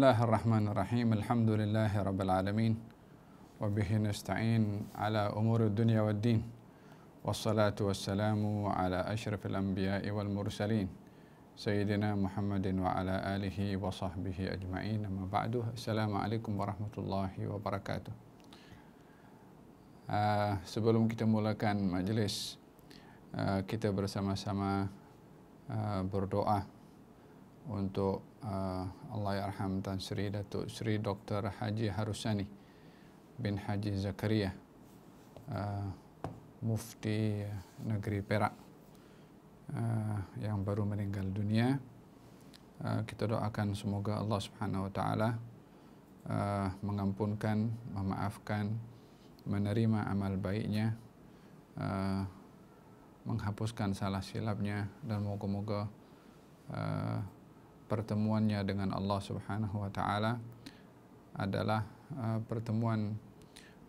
Bismillahirrahmanirrahim. Alhamdulillahi rabbil alamin. Wa bihi nasta'in ala umuri dunya waddin. Wassalatu wassalamu ala asyrafil anbiya'i wal mursalin. Sayyidina Muhammadin wa ala alihi wa sahbihi ajma'in. Amma ba'du. Assalamualaikum warahmatullahi wabarakatuh. Sebelum kita mulakan majlis, kita bersama-sama berdoa untuk Allah yarham Tan Sri Datuk Sri Dr. Haji Harusani bin Haji Zakaria, Mufti Negeri Perak, yang baru meninggal dunia. Kita doakan semoga Allah Subhanahu wa taala mengampunkan, memaafkan, menerima amal baiknya, menghapuskan salah silapnya, dan moga-moga pertemuannya dengan Allah Subhanahu wa taala adalah pertemuan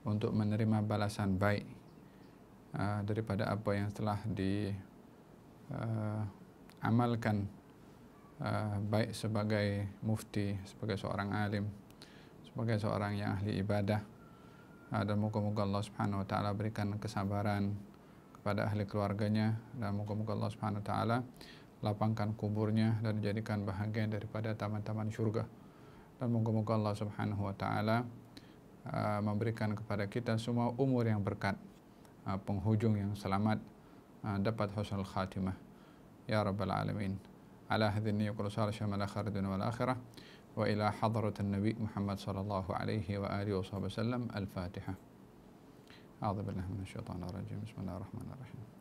untuk menerima balasan baik daripada apa yang telah diamalkan baik sebagai mufti, sebagai seorang alim, sebagai seorang yang ahli ibadah, dan moga-moga Allah Subhanahu wa taala berikan kesabaran kepada ahli keluarganya, dan moga-moga Allah Subhanahu wa taala lapangkan kuburnya dan jadikan bahagian daripada taman-taman syurga. Dan moga-moga Allah Subhanahu wa taala memberikan kepada kita semua umur yang berkat, penghujung yang selamat, dapat husnul khatimah ya rabbal alamin. Ala hadzal yaqulu syamal akhir dunya wal akhirah wa ila hadratin nabi Muhammad sallallahu alaihi wa alihi wasallam. Al-Fatihah. A'udzu billahi minasyaitonir rajim. Bismillahirrahmanirrahim.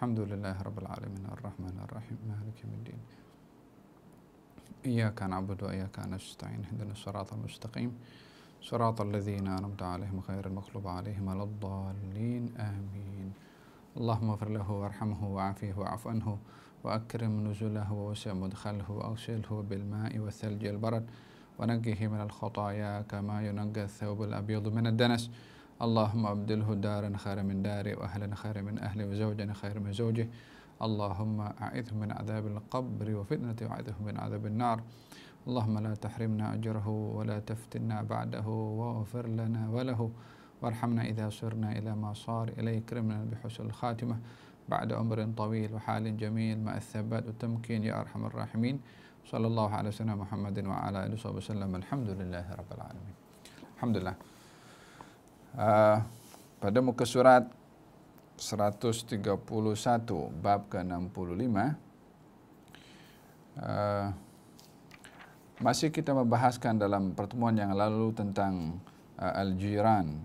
Alhamdulillahi rabbil alamin arrahmanir rahim maliki yaumiddin. Iyyaka na'budu wa iyyaka nasta'in. Ihdinas siratal mustaqim. Siratal ladzina an'amta 'alaihim ghairil maghdubi 'alaihim waladdallin. Amin. Allahumma ighfir lahu warhamhu wa'afihi wa'fu anhu wa akrim nuzulahu wa wasi' mudkhalahu wa aghsilhu bil ma'i wath thalji wal barad wa naqqihi minal khataaya kama yunqqa ath-thawbul abyadu minad danas. Allahumma abdilhu daran khairan min dari wa ahlan khairan min ahli wa zawjan khairan min zawjih. Allahumma a'idhu min adzabil qabri wa fitnati wa a'idhu min adzabin nar. Allahumma la tahrimna ajrahu wa la taftinna ba'dahu wa ghfir lana wa lahu warhamna idza sirna ila ma sar ilayhi krimna bi husnil khatimah ba'da umrin tawil wa halin jamil ma'a thabat wa tamkin ya arhamar rahimin. Sallallahu alaihi wasallam Muhammadin wa ala alihi wasallam. Alhamdulillahi rabbil alamin. Alhamdulillah. Pada muka surat 131 bab ke-65 masih kita membahaskan dalam pertemuan yang lalu tentang al-jiran,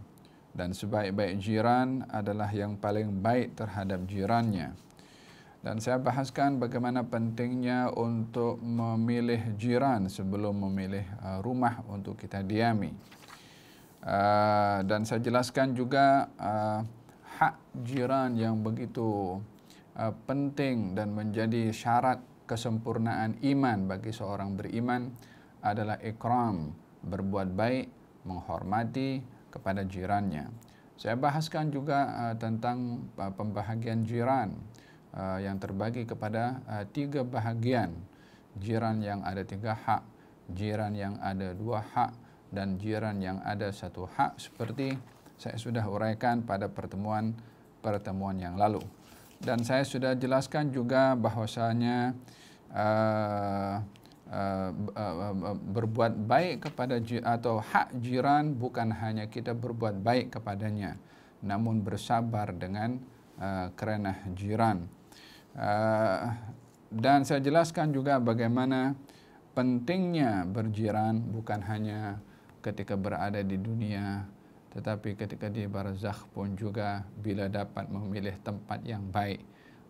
dan sebaik-baik jiran adalah yang paling baik terhadap jirannya. Dan saya bahaskan bagaimana pentingnya untuk memilih jiran sebelum memilih rumah untuk kita diami. Dan saya jelaskan juga hak jiran yang begitu penting dan menjadi syarat kesempurnaan iman bagi seorang beriman adalah ikram, berbuat baik, menghormati kepada jirannya. Saya bahaskan juga tentang pembahagian jiran yang terbagi kepada 3 bahagian. Jiran yang ada 3 hak, jiran yang ada 2 hak, dan jiran yang ada 1 hak, seperti saya sudah uraikan pada pertemuan yang lalu. Dan saya sudah jelaskan juga bahwasanya berbuat baik kepada atau hak jiran bukan hanya kita berbuat baik kepadanya, namun bersabar dengan kerana jiran. Dan saya jelaskan juga bagaimana pentingnya berjiran bukan hanya ketika berada di dunia, tetapi ketika di barzakh pun juga, bila dapat memilih tempat yang baik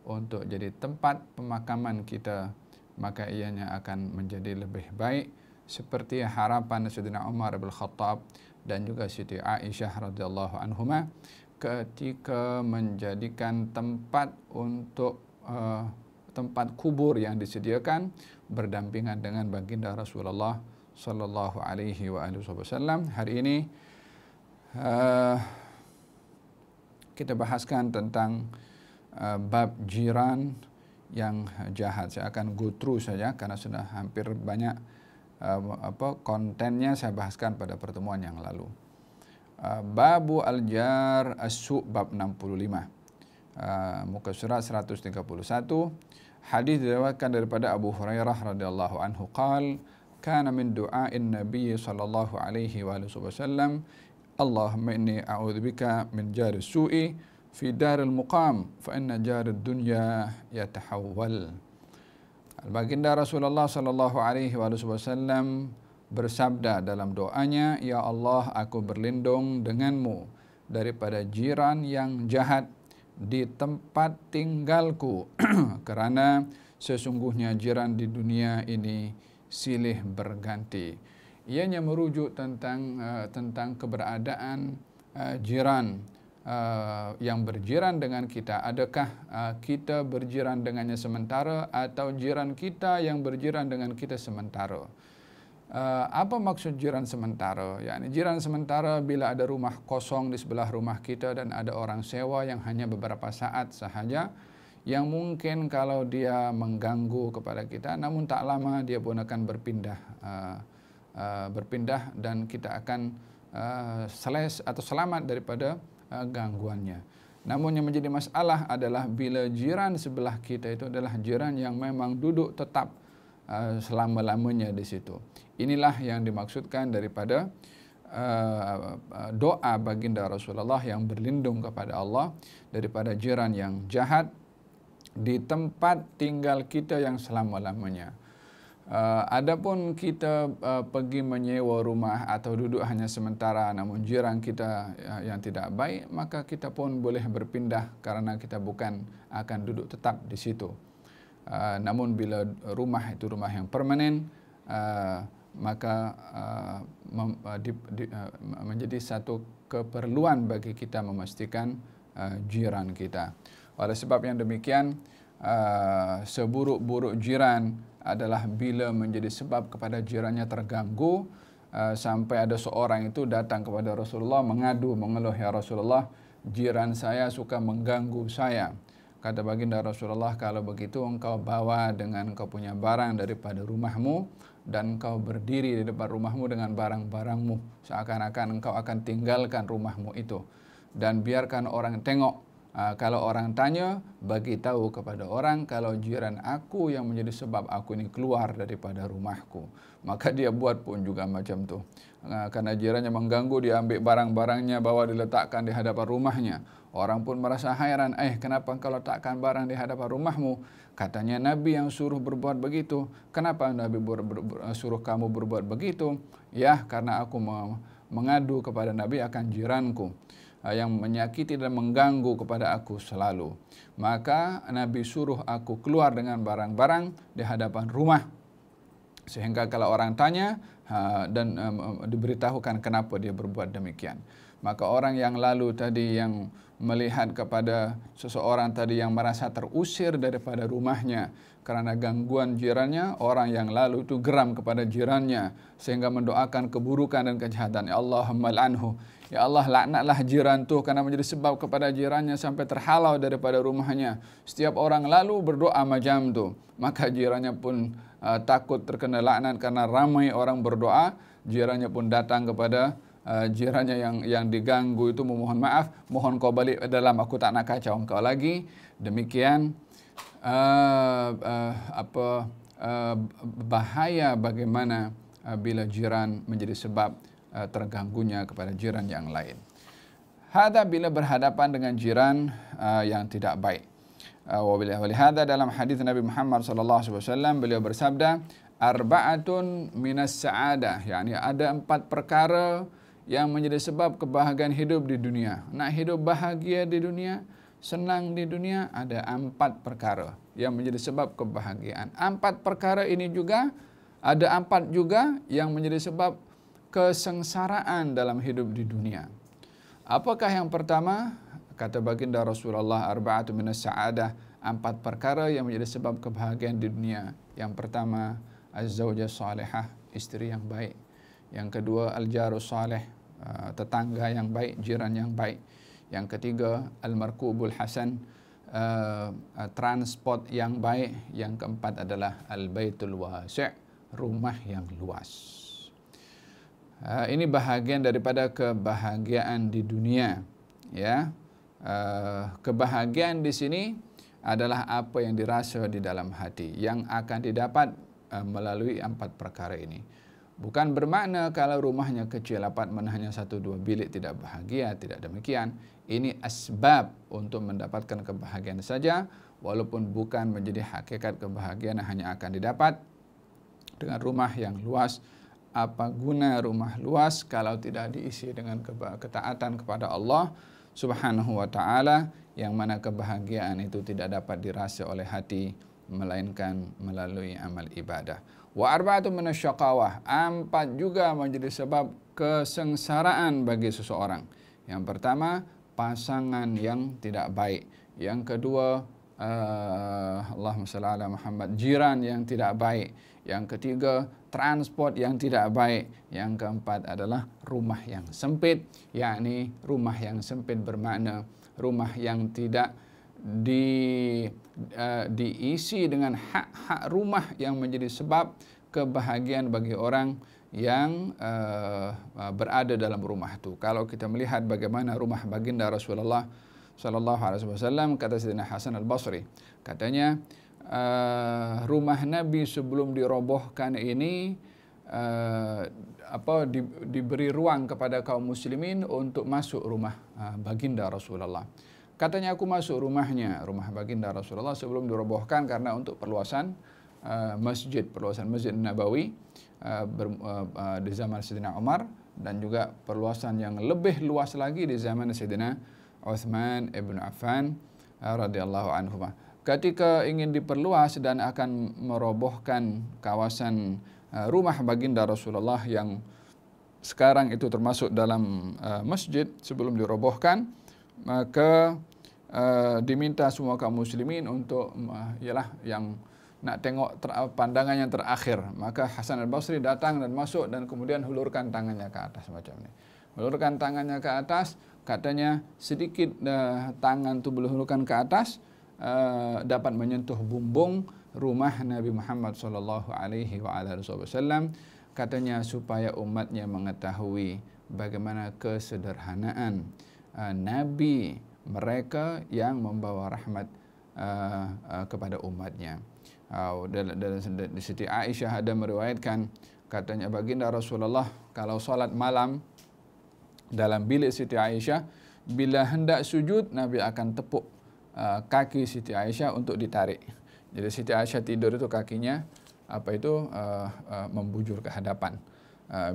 untuk jadi tempat pemakaman kita, maka ianya akan menjadi lebih baik, seperti harapan Sayyidina Umar bin Khattab dan juga Siti Aisyah radhiyallahu anhuma ketika menjadikan tempat untuk tempat kubur yang disediakan berdampingan dengan baginda Rasulullah sallallahu alaihi wa alihi wasallam. Hari ini kita bahaskan tentang bab jiran yang jahat. Saya akan go through saja karena sudah hampir banyak kontennya saya bahaskan pada pertemuan yang lalu. Babu al-jar as-su' bab 65. Muka surat 131. Hadis diriwayatkan daripada Abu Hurairah radhiyallahu anhu qala kana min du'a'in nabiy sallallahu alaihi wasallam Allahumma inni a'udzubika min jari su'i fi daril muqam fa inna jarid dunya yatahawwal. Baginda Rasulullah sallallahu alaihi wasallam bersabda dalam doanya, ya Allah, aku berlindung denganmu daripada jiran yang jahat di tempat tinggalku kerana sesungguhnya jiran di dunia ini silih berganti. Ianya merujuk tentang keberadaan jiran yang berjiran dengan kita. Adakah kita berjiran dengannya sementara atau jiran kita yang berjiran dengan kita sementara? Apa maksud jiran sementara? Yani jiran sementara bila ada rumah kosong di sebelah rumah kita dan ada orang sewa yang hanya beberapa saat sahaja, yang mungkin kalau dia mengganggu kepada kita, namun tak lama dia pun akan berpindah dan kita akan selamat daripada gangguannya. Namun yang menjadi masalah adalah bila jiran sebelah kita itu adalah jiran yang memang duduk tetap selama-lamanya di situ. Inilah yang dimaksudkan daripada doa baginda Rasulullah yang berlindung kepada Allah daripada jiran yang jahat di tempat tinggal kita yang selama-lamanya. Adapun kita pergi menyewa rumah atau duduk hanya sementara namun jiran kita yang tidak baik, maka kita pun boleh berpindah karena kita bukan akan duduk tetap di situ. Namun bila rumah itu rumah yang permanen, maka menjadi satu keperluan bagi kita memastikan jiran kita. Oleh sebab yang demikian, seburuk-buruk jiran adalah bila menjadi sebab kepada jirannya terganggu, sampai ada seorang itu datang kepada Rasulullah mengadu, mengeluh, ya Rasulullah, jiran saya suka mengganggu saya. Kata baginda Rasulullah, kalau begitu engkau bawa dengan engkau punya barang daripada rumahmu dan engkau berdiri di depan rumahmu dengan barang-barangmu, seakan-akan engkau akan tinggalkan rumahmu itu, dan biarkan orang tengok. Kalau orang tanya, bagi tahu kepada orang kalau jiran aku yang menjadi sebab aku ini keluar daripada rumahku. Maka dia buat pun juga macam tu. Karena jirannya mengganggu, dia ambil barang-barangnya, bawa diletakkan di hadapan rumahnya. Orang pun merasa hairan, kenapa engkau letakkan barang di hadapan rumahmu? Katanya Nabi yang suruh berbuat begitu. Kenapa Nabi suruh kamu berbuat begitu? Ya, karena aku mengadu kepada Nabi akan jiranku yang menyakiti dan mengganggu kepada aku selalu. Maka Nabi suruh aku keluar dengan barang-barang di hadapan rumah, sehingga kalau orang tanya dan diberitahukan kenapa dia berbuat demikian. Maka orang yang lalu tadi yang melihat kepada seseorang tadi yang merasa terusir daripada rumahnya karena gangguan jirannya, orang yang lalu itu geram kepada jirannya sehingga mendoakan keburukan dan kejahatan. Ya Allahumma al'anhu, ya Allah, laknatlah jiran tu karena menjadi sebab kepada jirannya sampai terhalau daripada rumahnya. Setiap orang lalu berdoa macam tu, maka jirannya pun takut terkena laknat karena ramai orang berdoa. Jirannya pun datang kepada jirannya yang diganggu itu memohon maaf, mohon kau balik dalam, aku tak nak kacau engkau lagi. Demikian bahaya bagaimana bila jiran menjadi sebab terganggunya kepada jiran yang lain. Hada bila berhadapan dengan jiran yang tidak baik. Walihada dalam hadis Nabi Muhammad sallallahu alaihi wasallam beliau bersabda, arba'atun minas sa'adah, yakni ada 4 perkara yang menjadi sebab kebahagiaan hidup di dunia. Nak hidup bahagia di dunia, senang di dunia, ada 4 perkara yang menjadi sebab kebahagiaan. 4 perkara ini juga ada 4 juga yang menjadi sebab kesengsaraan dalam hidup di dunia. Apakah yang pertama? Kata baginda Rasulullah, arba'atu minas sa'adah, 4 perkara yang menjadi sebab kebahagiaan di dunia. Yang pertama, az-zawjah salihah, istri yang baik. Yang kedua, al-jarus salih, tetangga yang baik, jiran yang baik. Yang ketiga, al-markubul hasan, transport yang baik. Yang keempat adalah al-baitul wasi', rumah yang luas. Ini bahagian daripada kebahagiaan di dunia, ya. Kebahagiaan di sini adalah apa yang dirasa di dalam hati yang akan didapat melalui 4 perkara ini. Bukan bermakna kalau rumahnya kecil, apartemen hanya 1-2 bilik tidak bahagia, tidak demikian. Ini asbab untuk mendapatkan kebahagiaan saja, walaupun bukan menjadi hakikat kebahagiaan yang hanya akan didapat dengan rumah yang luas. Apa guna rumah luas kalau tidak diisi dengan ketaatan kepada Allah Subhanahu wa ta'ala, yang mana kebahagiaan itu tidak dapat dirasa oleh hati melainkan melalui amal ibadah. Wa arba'atu minasyaqawah, 4 juga menjadi sebab kesengsaraan bagi seseorang. Yang pertama, pasangan yang tidak baik. Yang kedua, Allahumma shalli ala Muhammad, jiran yang tidak baik. Yang ketiga, transport yang tidak baik. Yang keempat adalah rumah yang sempit, yakni rumah yang sempit bermakna rumah yang tidak diisi dengan hak-hak rumah yang menjadi sebab kebahagiaan bagi orang yang berada dalam rumah itu. Kalau kita melihat bagaimana rumah baginda Rasulullah sallallahu alaihi wasallam, kata Sayyidina Hasan Al-Basri, katanya rumah Nabi sebelum dirobohkan ini diberi ruang kepada kaum muslimin untuk masuk rumah baginda Rasulullah. Katanya, aku masuk rumah baginda Rasulullah sebelum dirobohkan karena untuk perluasan perluasan Masjid Nabawi di zaman Sayyidina Umar, dan juga perluasan yang lebih luas lagi di zaman Sayyidina Utsman ibn Affan radhiyallahu anhu. Ketika ingin diperluas dan akan merobohkan kawasan rumah baginda Rasulullah yang sekarang itu termasuk dalam masjid sebelum dirobohkan, maka diminta semua kaum muslimin untuk yang nak tengok pandangan yang terakhir. Maka Hasan Al-Basri datang dan masuk dan kemudian hulurkan tangannya ke atas macam ini. Hulurkan tangannya ke atas, katanya sedikit tangan itu boleh hulurkan ke atas, dapat menyentuh bumbung rumah Nabi Muhammad sallallahu alaihi wasallam, katanya supaya umatnya mengetahui bagaimana kesederhanaan Nabi mereka yang membawa rahmat kepada umatnya. Di Siti Aisyah ada meriwayatkan, katanya baginda Rasulullah kalau salat malam dalam bilik Siti Aisyah, bila hendak sujud Nabi akan tepuk kaki Siti Aisyah untuk ditarik. Jadi Siti Aisyah tidur itu kakinya membujur ke hadapan.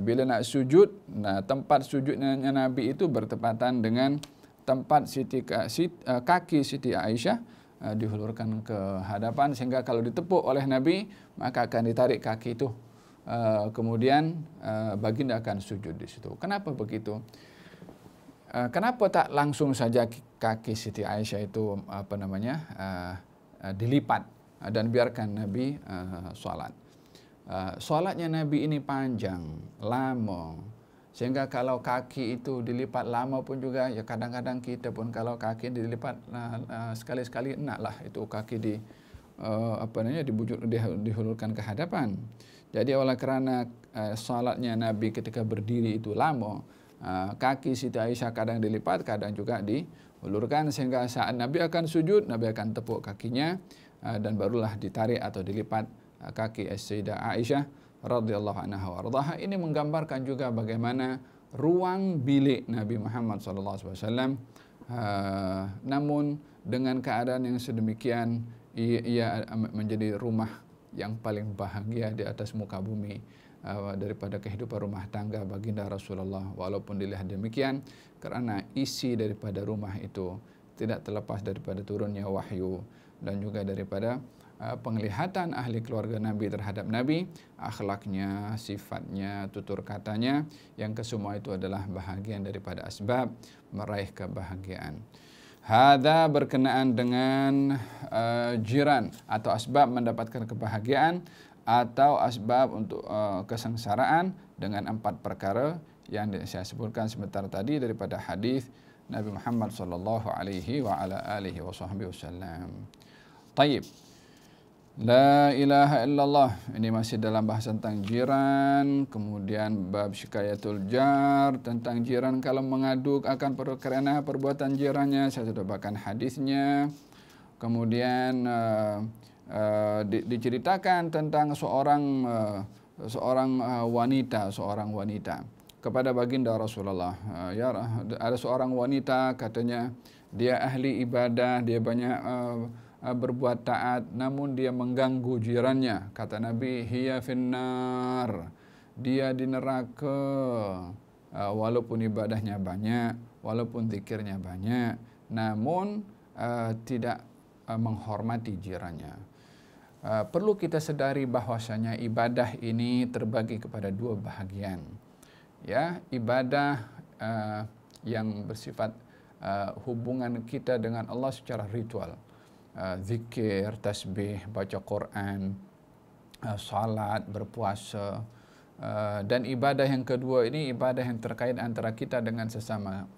Bila nak sujud, tempat sujudnya Nabi itu bertepatan dengan tempat kaki Siti Aisyah dihulurkan ke hadapan, sehingga kalau ditepuk oleh Nabi maka akan ditarik kaki itu. Kemudian baginda akan sujud di situ. Kenapa begitu? Kenapa tak langsung saja kaki Siti Aisyah itu dilipat dan biarkan Nabi sholat? Sholatnya Nabi ini panjang, lama, sehingga kalau kaki itu dilipat lama pun juga, ya kadang-kadang kita pun kalau kaki dilipat sekali-sekali enaklah itu kaki dihulurkan ke hadapan. Jadi oleh kerana sholatnya Nabi ketika berdiri itu lama, kaki Siti Aisyah kadang dilipat, kadang juga dihulurkan, sehingga saat Nabi akan sujud, Nabi akan tepuk kakinya dan barulah ditarik atau dilipat kaki Sayyidah Aisyah radhiyallahu anha warḍaha. Ini menggambarkan juga bagaimana ruang bilik Nabi Muhammad SAW, namun dengan keadaan yang sedemikian ia menjadi rumah yang paling bahagia di atas muka bumi daripada kehidupan rumah tangga baginda Rasulullah. Walaupun dilihat demikian, kerana isi daripada rumah itu tidak terlepas daripada turunnya wahyu dan juga daripada penglihatan ahli keluarga Nabi terhadap Nabi, akhlaknya, sifatnya, tutur katanya, yang kesemua itu adalah bahagian daripada asbab meraih kebahagiaan. Hadza berkenaan dengan jiran atau asbab mendapatkan kebahagiaan atau asbab untuk kesengsaraan dengan 4 perkara yang saya sebutkan sebentar tadi daripada hadis Nabi Muhammad sallallahu alaihi wa ala alihi wasallam. Taib. La ilaha illallah. Ini masih dalam bahas tentang jiran. Kemudian bab syikayatul jar, tentang jiran kalau mengadu akan karena perbuatan jirannya. Saya sudah bacakan hadisnya. Kemudian diceritakan tentang seorang wanita kepada baginda Rasulullah. Ya, ada seorang wanita, katanya dia ahli ibadah, dia banyak berbuat taat, namun dia mengganggu jirannya. Kata Nabi, hiya finnar, dia di neraka, walaupun ibadahnya banyak, walaupun zikirnya banyak, namun tidak menghormati jirannya. Perlu kita sadari bahwasanya ibadah ini terbagi kepada dua bahagian. Ya, ibadah yang bersifat hubungan kita dengan Allah secara ritual. Zikir, tasbih, baca Quran, salat, berpuasa, dan ibadah yang kedua ini ibadah yang terkait antara kita dengan sesama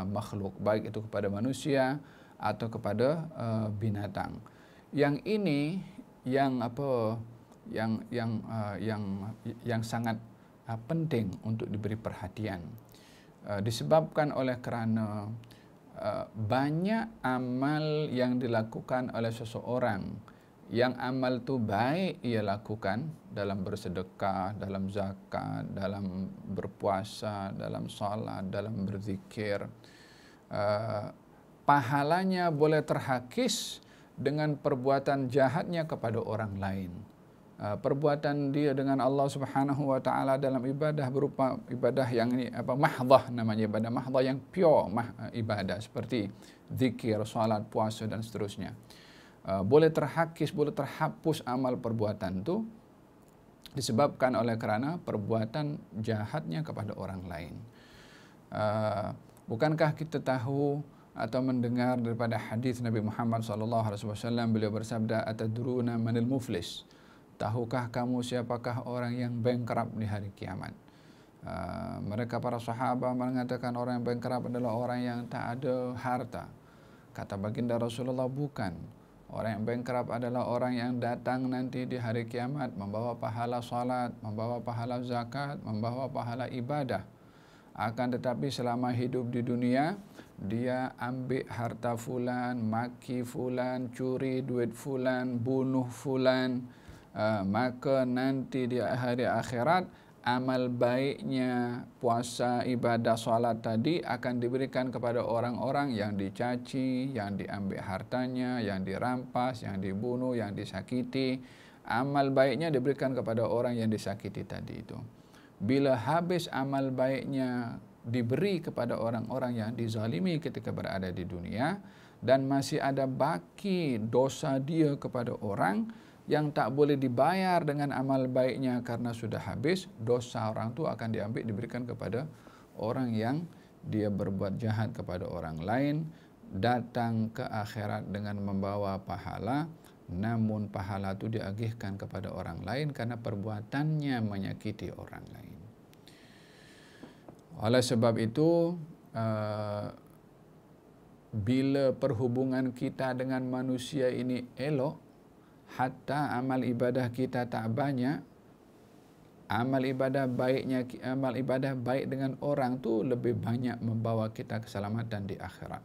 makhluk, baik itu kepada manusia atau kepada binatang. Yang ini yang sangat penting untuk diberi perhatian, disebabkan oleh karena banyak amal yang dilakukan oleh seseorang yang amal itu baik ia lakukan dalam bersedekah, dalam zakat, dalam berpuasa, dalam salat, dalam berzikir, pahalanya boleh terhakis dengan perbuatan jahatnya kepada orang lain. Perbuatan dia dengan Allah Subhanahu wa taala dalam ibadah berupa ibadah yang ini mahdhah, namanya ibadah mahdhah, yang pure ibadah seperti zikir, salat, puasa dan seterusnya. Boleh terhakis, boleh terhapus amal perbuatan itu disebabkan oleh kerana perbuatan jahatnya kepada orang lain. Bukankah kita tahu atau mendengar daripada hadis Nabi Muhammad SAW, beliau bersabda, atadruna manil muflis, tahukah kamu siapakah orang yang bankrupt di hari kiamat? Mereka para sahabat mengatakan orang yang bankrupt adalah orang yang tak ada harta. Kata baginda Rasulullah, bukan. Orang yang bankrupt adalah orang yang datang nanti di hari kiamat membawa pahala salat, membawa pahala zakat, membawa pahala ibadah. Akan tetapi selama hidup di dunia, dia ambil harta fulan, maki fulan, curi duit fulan, bunuh fulan, maka nanti di hari akhirat amal baiknya, puasa, ibadah, salat tadi akan diberikan kepada orang-orang yang dicaci, yang diambil hartanya, yang dirampas, yang dibunuh, yang disakiti. Amal baiknya diberikan kepada orang yang disakiti tadi itu. Bila habis amal baiknya diberi kepada orang-orang yang dizalimi ketika berada di dunia, dan masih ada baki dosa dia kepada orang yang tak boleh dibayar dengan amal baiknya karena sudah habis, dosa orang itu akan diambil diberikan kepada orang yang dia berbuat jahat kepada orang lain, datang ke akhirat dengan membawa pahala, namun pahala itu diagihkan kepada orang lain karena perbuatannya menyakiti orang lain. Oleh sebab itu, bila perhubungan kita dengan manusia ini elok, hatta amal ibadah kita tak banyak, amal ibadah baik dengan orang tu lebih banyak membawa kita keselamatan di akhirat,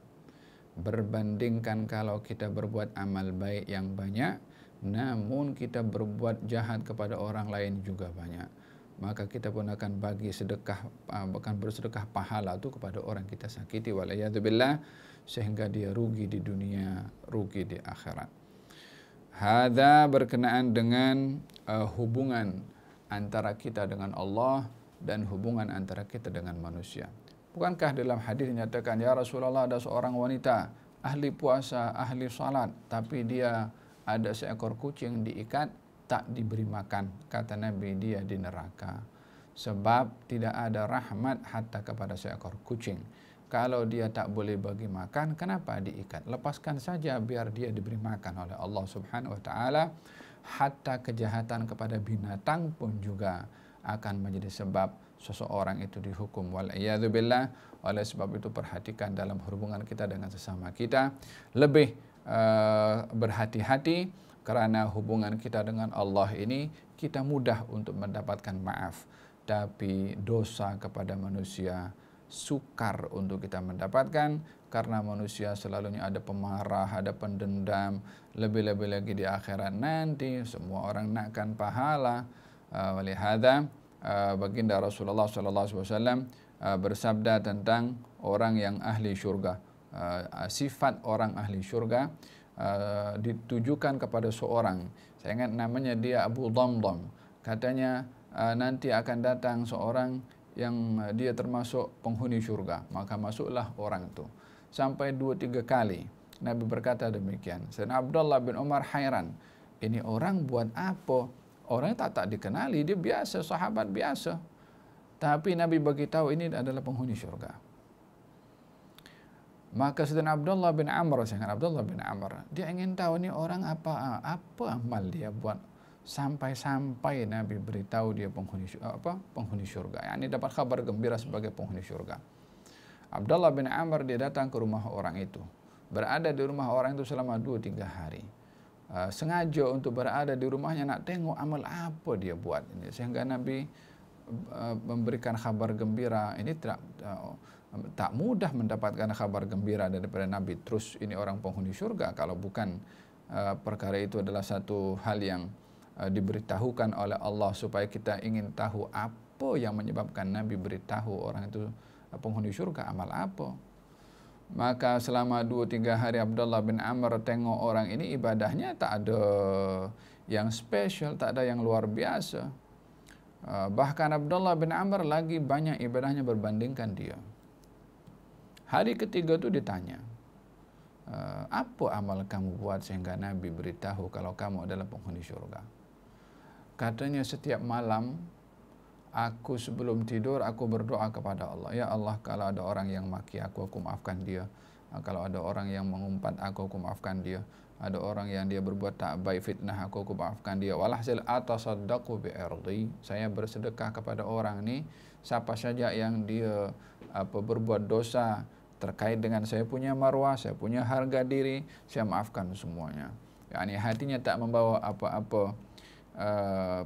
berbandingkan kalau kita berbuat amal baik yang banyak namun kita berbuat jahat kepada orang lain juga banyak, maka kita pun akan bagi sedekah, bahkan bersedekah pahala tu kepada orang kita sakiti, walayadzubillah, sehingga dia rugi di dunia, rugi di akhirat. Hadza berkenaan dengan hubungan antara kita dengan Allah dan hubungan antara kita dengan manusia. Bukankah dalam hadis dinyatakan, ya Rasulullah, ada seorang wanita ahli puasa, ahli salat, tapi dia ada seekor kucing diikat, tak diberi makan. Kata Nabi, dia di neraka. Sebab tidak ada rahmat hatta kepada seekor kucing. Kalau dia tak boleh bagi makan, kenapa diikat? Lepaskan saja biar dia diberi makan oleh Allah Subhanahu wa taala. Hatta kejahatan kepada binatang pun juga akan menjadi sebab seseorang itu dihukum, wal'iyadzubillah. Oleh sebab itu perhatikan dalam hubungan kita dengan sesama kita, lebih berhati-hati, karena hubungan kita dengan Allah ini kita mudah untuk mendapatkan maaf, tapi dosa kepada manusia sukar untuk kita mendapatkan, karena manusia selalunya ada pemarah, ada pendendam, lebih-lebih lagi di akhirat nanti semua orang nakkan pahala. Walihada baginda Rasulullah SAW bersabda tentang orang yang ahli syurga. Sifat orang ahli syurga ditujukan kepada seorang, saya ingat namanya dia Abu Damdam. Katanya nanti akan datang seorang yang dia termasuk penghuni syurga, maka masuklah orang itu. Sampai 2-3 kali Nabi berkata demikian. Sayyidina Abdullah bin Umar hairan, ini orang buat apa? Orangnya tak dikenali, dia biasa, sahabat biasa. Tapi Nabi beritahu ini adalah penghuni syurga. Maka Sayyidina Abdullah bin Amr, dia ingin tahu ini orang apa amal dia buat sampai Nabi beritahu dia penghuni syurga. Yani dapat kabar gembira sebagai penghuni syurga. Abdullah bin Amr dia datang ke rumah orang itu. Berada di rumah orang itu selama 2-3 hari. Sengaja untuk berada di rumahnya nak tengok amal apa dia buat ini, sehingga Nabi memberikan kabar gembira. Ini tak mudah mendapatkan kabar gembira daripada Nabi. Terus ini orang penghuni syurga, kalau bukan perkara itu adalah satu hal yang diberitahukan oleh Allah supaya kita ingin tahu apa yang menyebabkan Nabi beritahu orang itu penghuni syurga, amal apa. Maka selama 2-3 hari Abdullah bin Amr tengok orang ini ibadahnya tak ada yang spesial, tak ada yang luar biasa. Bahkan Abdullah bin Amr lagi banyak ibadahnya berbandingkan dia. Hari ketiga itu ditanya, apa amal kamu buat sehingga Nabi beritahu kalau kamu adalah penghuni syurga? Katanya setiap malam aku sebelum tidur aku berdoa kepada Allah, ya Allah, kalau ada orang yang maki aku maafkan dia. Kalau ada orang yang mengumpat aku maafkan dia. Ada orang yang dia berbuat tak baik, fitnah aku maafkan dia. Walhasil atasaddaqu bi ardi, saya bersedekah kepada orang ni, siapa saja yang dia berbuat dosa terkait dengan saya punya marwah, saya punya harga diri, saya maafkan semuanya. Yani hatinya tak membawa apa-apa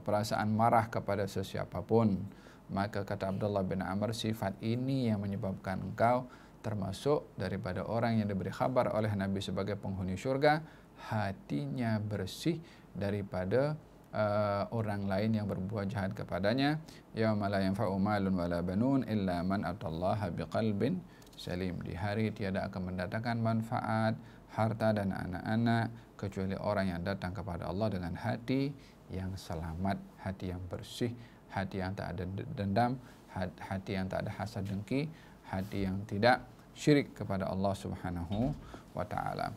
perasaan marah kepada sesiapapun. Maka kata Abdullah bin Amr, sifat ini yang menyebabkan engkau termasuk daripada orang yang diberi khabar oleh Nabi sebagai penghuni syurga, hatinya bersih daripada orang lain yang berbuat jahat kepadanya. Yauma la yanfa'u malun wala banun illa man atallaha biqalbin salim. Di hari tiada akan mendatangkan manfaat harta dan anak-anak kecuali orang yang datang kepada Allah dengan hati yang selamat, hati yang bersih, hati yang tak ada dendam, hati yang tak ada hasad dengki, hati yang tidak syirik kepada Allah Subhanahu wa taala.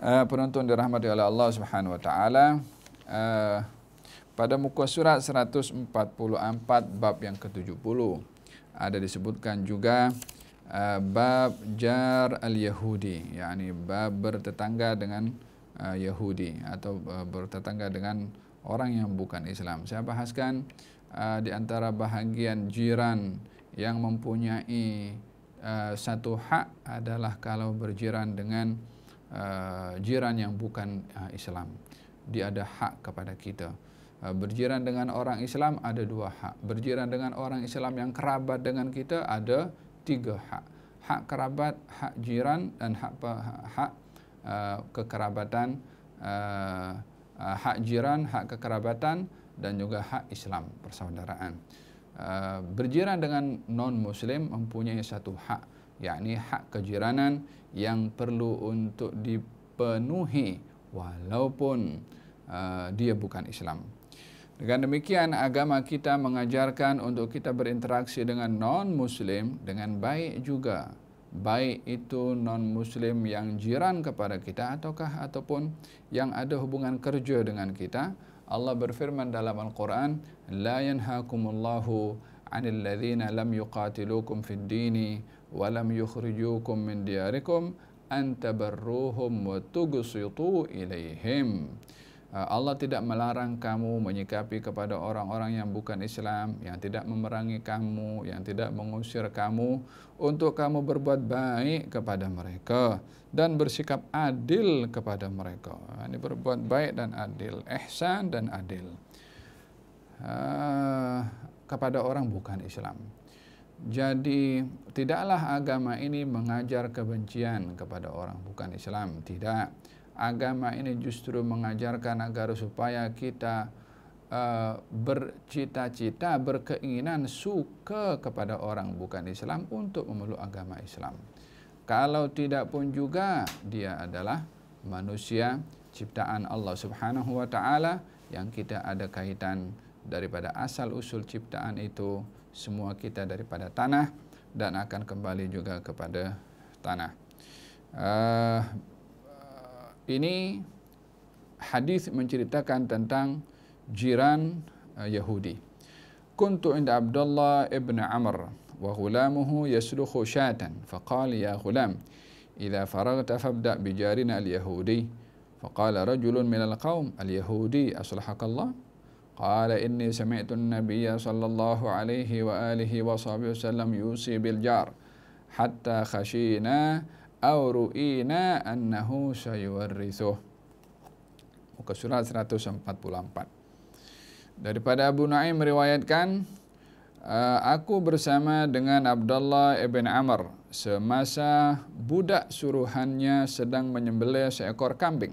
Penonton dirahmati oleh Allah Subhanahu wa taala, pada muka surat 144 bab yang ke-70 ada disebutkan juga bab jar al-Yahudi, yakni bab bertetangga dengan Yahudi atau bertetangga dengan orang yang bukan Islam. Saya bahaskan di antara bahagian jiran yang mempunyai satu hak adalah kalau berjiran dengan jiran yang bukan Islam. Dia ada hak kepada kita. Berjiran dengan orang Islam ada 2 hak. Berjiran dengan orang Islam yang kerabat dengan kita ada 3 hak. Hak kerabat, hak jiran, dan hak kekerabatan, hak jiran, hak kekerabatan, dan juga hak Islam, persaudaraan. Berjiran dengan non-Muslim mempunyai satu hak, yakni hak kejiranan yang perlu untuk dipenuhi walaupun dia bukan Islam. Dengan demikian, agama kita mengajarkan untuk kita berinteraksi dengan non-Muslim dengan baik juga. Baik itu non-Muslim yang jiran kepada kita ataupun yang ada hubungan kerja dengan kita. Allah berfirman dalam Al-Quran, La yanhakumullahu anil ladhina lam yuqatilukum fid dini wa lam yukhrijukum min diyarikum an tabarruhum wa tuqsitu ilaihim. Allah tidak melarang kamu menyikapi kepada orang-orang yang bukan Islam, yang tidak memerangi kamu, yang tidak mengusir kamu, untuk kamu berbuat baik kepada mereka dan bersikap adil kepada mereka. Ini berbuat baik dan adil, ihsan dan adil kepada orang bukan Islam. Jadi tidaklah agama ini mengajar kebencian kepada orang bukan Islam, tidak. Agama ini justru mengajarkan agar supaya kita bercita-cita, berkeinginan, suka kepada orang bukan Islam untuk memeluk agama Islam. Kalau tidak pun juga dia adalah manusia ciptaan Allah Subhanahu wa taala yang kita ada kaitan daripada asal usul ciptaan itu, semua kita daripada tanah dan akan kembali juga kepada tanah. Ini hadis menceritakan tentang jiran Yahudi. Kuntu inda Abdullah ibn Amr wa ghulamuhu yasrukhu syatan faqala ya ghulam idza faragta fabda bi jarina al-yahudi faqala rajulun min al-qaum al-yahudi aslahakallah qala inni sami'tu an-nabiyya sallallahu alaihi wa alihi wa sahbihi wasallam yusi bil jar hatta khashina aw ru'ina annahu sayuwarrithuh. Muka surat 144. Daripada Abu Nuaim meriwayatkan, aku bersama dengan Abdullah ibn Amr semasa budak suruhannya sedang menyembelih seekor kambing.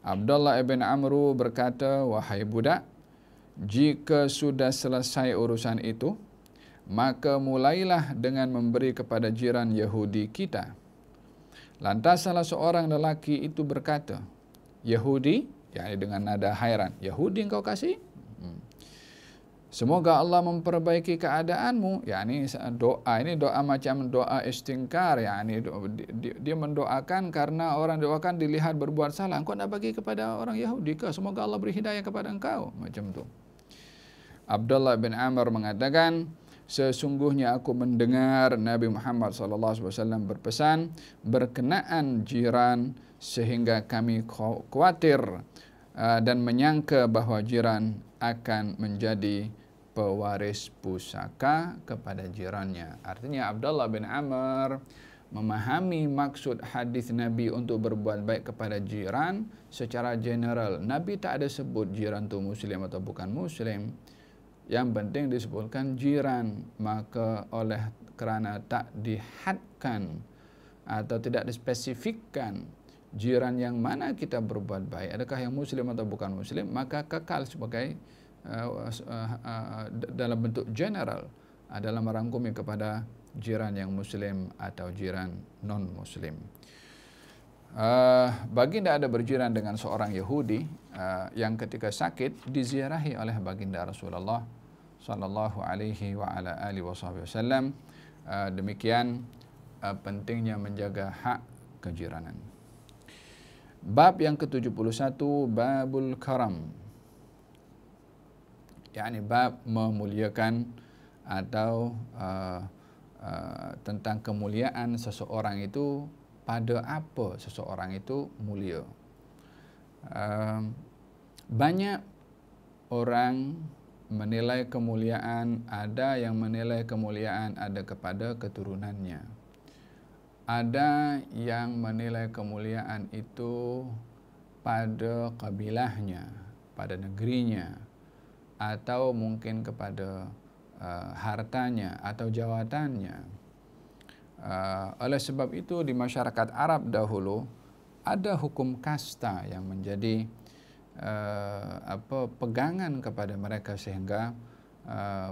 Abdullah ibn Amr berkata, wahai budak, jika sudah selesai urusan itu, maka mulailah dengan memberi kepada jiran Yahudi kita. Lantas salah seorang lelaki itu berkata, Yahudi, yakni dengan nada hairan, Yahudi engkau kasih? Semoga Allah memperbaiki keadaanmu. Yakni doa ini doa macam doa istingkar, yakni dia mendoakan karena orang doakan dilihat berbuat salah. Engkau nak bagi kepada orang Yahudi ke? Semoga Allah beri hidayah kepada engkau. Macam tu. Abdullah bin Amr mengatakan, sesungguhnya aku mendengar Nabi Muhammad SAW berpesan berkenaan jiran sehingga kami khawatir dan menyangka bahwa jiran akan menjadi pewaris pusaka kepada jirannya. Artinya Abdullah bin Amr memahami maksud hadis Nabi untuk berbuat baik kepada jiran secara general. Nabi tak ada sebut jiran tu muslim atau bukan muslim. Yang penting disebutkan jiran, maka oleh kerana tak dihadkan atau tidak dispesifikkan jiran yang mana kita berbuat baik, adakah yang muslim atau bukan muslim, maka kekal sebagai dalam bentuk general adalah merangkumi kepada jiran yang muslim atau jiran non muslim. Baginda ada berjiran dengan seorang Yahudi yang ketika sakit diziarahi oleh baginda Rasulullah sallallahu alaihi wa ala alihi wasallam. Demikian pentingnya menjaga hak kejiranan. Bab yang ke-71, babul karam, yakni bab memuliakan atau tentang kemuliaan seseorang itu, pada apa seseorang itu mulia. Banyak orang menilai kemuliaan, ada yang menilai kemuliaan ada kepada keturunannya. Ada yang menilai kemuliaan itu pada kabilahnya, pada negerinya, atau mungkin kepada hartanya atau jawatannya. Oleh sebab itu di masyarakat Arab dahulu ada hukum kasta yang menjadi pegangan kepada mereka sehingga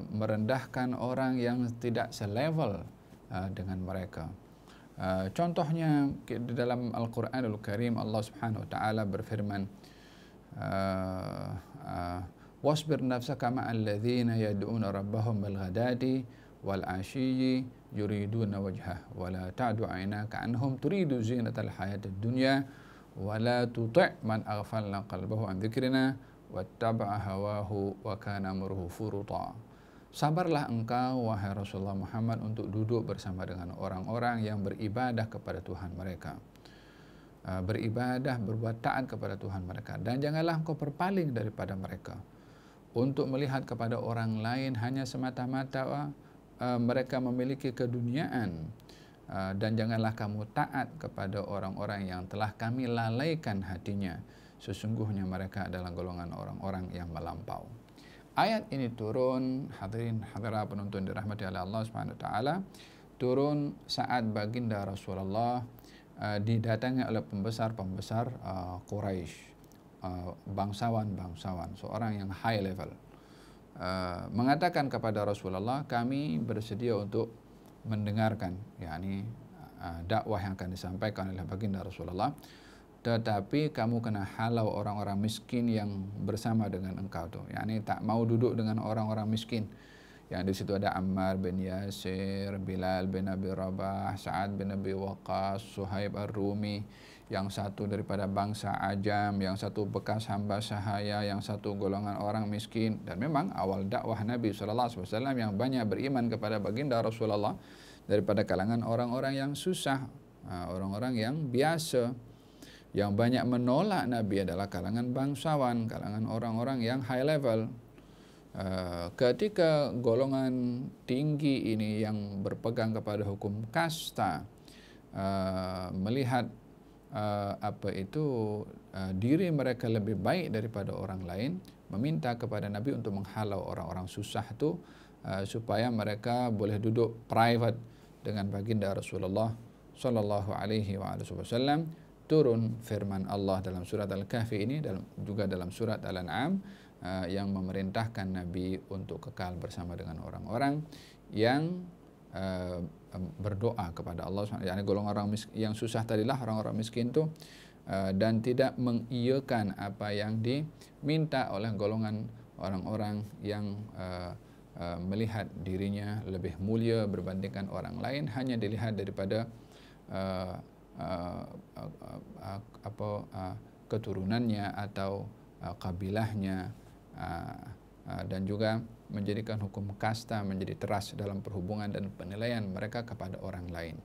merendahkan orang yang tidak selevel dengan mereka. Contohnya di dalam Al-Quranul Karim Allah Subhanahu wa taala berfirman, wasbir nafsaka ma'al ladzina yad'una rabbahum bil ghadati wal 'ashiyyi yuriduna wajhah wa la ta'du 'ainaka 'anhum turidu zinatal hayatid dunya wa la tuti' man aghfalna qalbahu an dzikrina wattaba'a hawahu wa kana amruhu furuta. Sabarlah engkau wahai Rasulullah Muhammad untuk duduk bersama dengan orang-orang yang beribadah kepada Tuhan mereka. beribadah, berbuat taat kepada Tuhan mereka. Dan janganlah engkau berpaling daripada mereka untuk melihat kepada orang lain hanya semata-mata mereka memiliki keduniaan. Dan janganlah kamu taat kepada orang-orang yang telah kami lalaikan hatinya. Sesungguhnya mereka adalah golongan orang-orang yang melampau. Ayat ini turun, hadirin hadirat penonton dirahmati oleh Allah Subhanahu wa taala, turun saat baginda Rasulullah didatangi oleh pembesar-pembesar Quraisy, bangsawan-bangsawan, seorang yang high level, mengatakan kepada Rasulullah, kami bersedia untuk mendengarkan yakni dakwah yang akan disampaikan oleh baginda Rasulullah, tetapi kamu kena halau orang-orang miskin yang bersama dengan engkau tuh, yakni tak mau duduk dengan orang-orang miskin. Yang di situ ada Ammar bin Yasir, Bilal bin Abi Rabah, Sa'ad bin Abi Waqqas, Suhaib Ar-Rumi, yang satu daripada bangsa Ajam, yang satu bekas hamba sahaya, yang satu golongan orang miskin. Dan memang awal dakwah Nabi SAW yang banyak beriman kepada baginda Rasulullah daripada kalangan orang-orang yang susah, orang-orang yang biasa. Yang banyak menolak Nabi adalah kalangan bangsawan, kalangan orang-orang yang high level. Ketika golongan tinggi ini yang berpegang kepada hukum kasta melihat diri mereka lebih baik daripada orang lain, meminta kepada Nabi untuk menghalau orang-orang susah itu supaya mereka boleh duduk private dengan baginda Rasulullah sallallahu alaihi wasallam. Turun firman Allah dalam surat Al-Kahfi ini, juga dalam surat Al-An'am, yang memerintahkan Nabi untuk kekal bersama dengan orang-orang yang berdoa kepada Allah. Yani golongan orang yang susah tadilah orang-orang miskin itu, dan tidak mengiyakan apa yang diminta oleh golongan orang-orang yang melihat dirinya lebih mulia berbandingkan orang lain, hanya dilihat daripada keturunannya atau kabilahnya, dan juga menjadikan hukum kasta menjadi teras dalam perhubungan dan penilaian mereka kepada orang lain.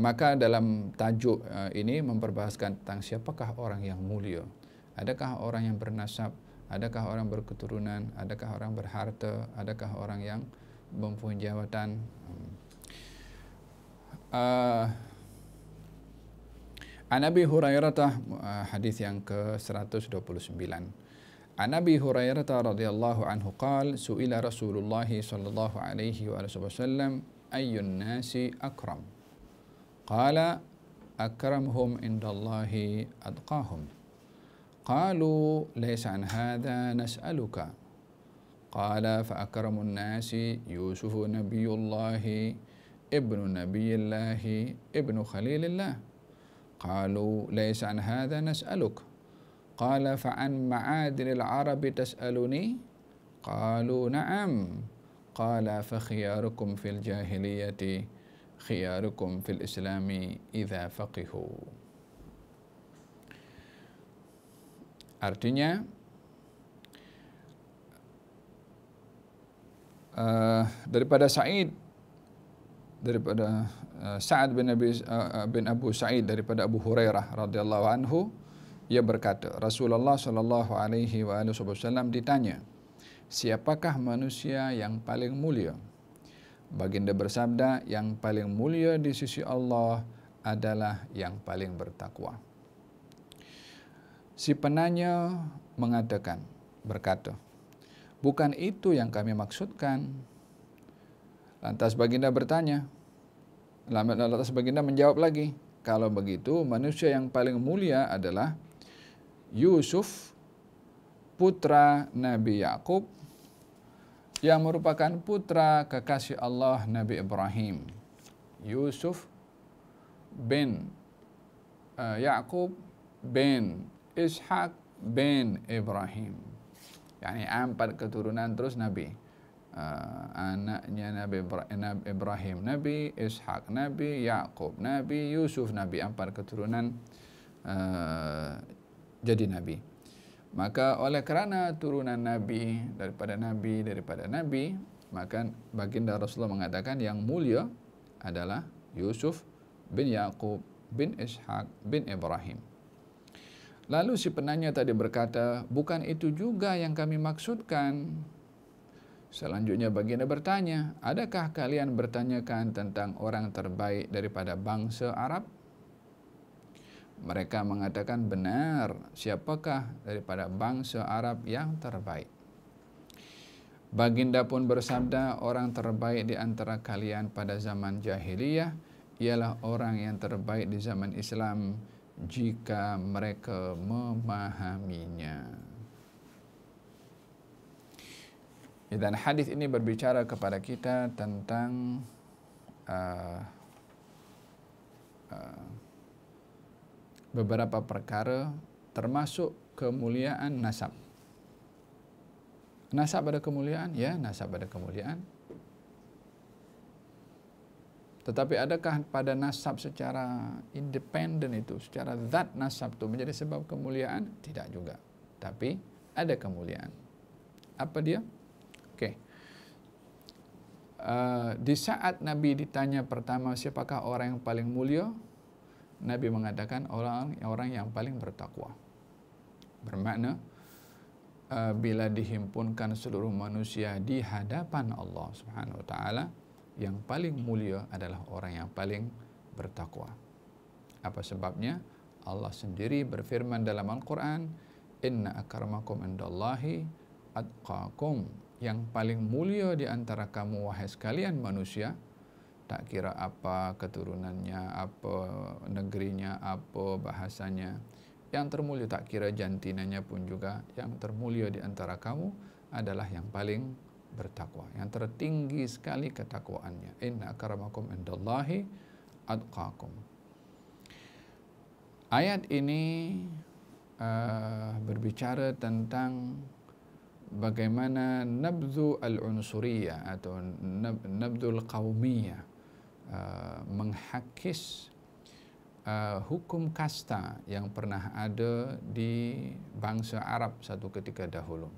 Maka dalam tajuk ini memperbahaskan tentang siapakah orang yang mulia. Adakah orang yang bernasab, adakah orang berketurunan, adakah orang berharta, adakah orang yang mempunyai jawatan. An Abi Hurairah, hadis yang ke-129. An Abi Hurairah radhiyallahu anhu qala su'ila Rasulullah sallallahu alaihi wasallam ayyun nasi akram. Qala akramhum indallahi atqahum. Qalu laysa an hadha nas'aluka. Qala fa akramun nasi Yusuf nabiyullah ibnu nabiyillah ibnu khalilillah. قالوا ليس عن هذا نسألك قال فعن معادن العرب تسألني قالوا نعم قال فخياركم في الجاهلية خياركم في الإسلام إذا فقهوا. Artinya daripada Sa'ad bin Abu Sa'id daripada Abu Hurairah radhiyallahu anhu, ia berkata, Rasulullah sallallahu alaihi wasallam ditanya, siapakah manusia yang paling mulia? Baginda bersabda, yang paling mulia di sisi Allah adalah yang paling bertakwa. Si penanya berkata, bukan itu yang kami maksudkan. Lantas baginda menjawab lagi, kalau begitu manusia yang paling mulia adalah Yusuf, putra Nabi Yakub, yang merupakan putra kekasih Allah Nabi Ibrahim. Yusuf bin Yakub bin Ishak bin Ibrahim. Yani 4 keturunan terus Nabi. Anaknya Nabi Ibrahim, Nabi Ishak, Nabi Yakub, Nabi Yusuf, Nabi, 4 keturunan jadi Nabi. Maka oleh kerana turunan Nabi daripada Nabi, maka baginda Rasulullah mengatakan yang mulia adalah Yusuf bin Yakub bin Ishaq bin Ibrahim. Lalu si penanya tadi berkata, bukan itu juga yang kami maksudkan. Selanjutnya baginda bertanya, adakah kalian bertanyakan tentang orang terbaik daripada bangsa Arab? Mereka mengatakan, benar, siapakah daripada bangsa Arab yang terbaik? Baginda pun bersabda, orang terbaik di antara kalian pada zaman jahiliyah ialah orang yang terbaik di zaman Islam jika mereka memahaminya. Dan hadis ini berbicara kepada kita tentang beberapa perkara, termasuk kemuliaan nasab. Nasab ada kemuliaan? Ya, nasab ada kemuliaan. Tetapi adakah pada nasab secara independen itu, secara zat nasab itu menjadi sebab kemuliaan? Tidak juga. Tapi ada kemuliaan. Apa dia? Okey. Di saat Nabi ditanya pertama siapakah orang yang paling mulia, Nabi mengatakan orang yang paling bertakwa. Bermakna bila dihimpunkan seluruh manusia di hadapan Allah Subhanahu wa taala, yang paling mulia adalah orang yang paling bertakwa. Apa sebabnya? Allah sendiri berfirman dalam Al-Quran, inna akramakum indallahi atqakum. Yang paling mulia di antara kamu wahai sekalian manusia, tak kira apa keturunannya, apa negerinya, apa bahasanya, yang termulia tak kira jantinanya pun juga, yang termulia di antara kamu adalah yang paling bertakwa, yang tertinggi sekali ketakwaannya. Inna akramakum indallahi atqakum. Ayat ini berbicara tentang bagaimana nabdhu al-unsuriyah atau nabdhu al-qawmiyah, menghakis hukum kasta yang pernah ada di bangsa Arab satu ketika dahulu.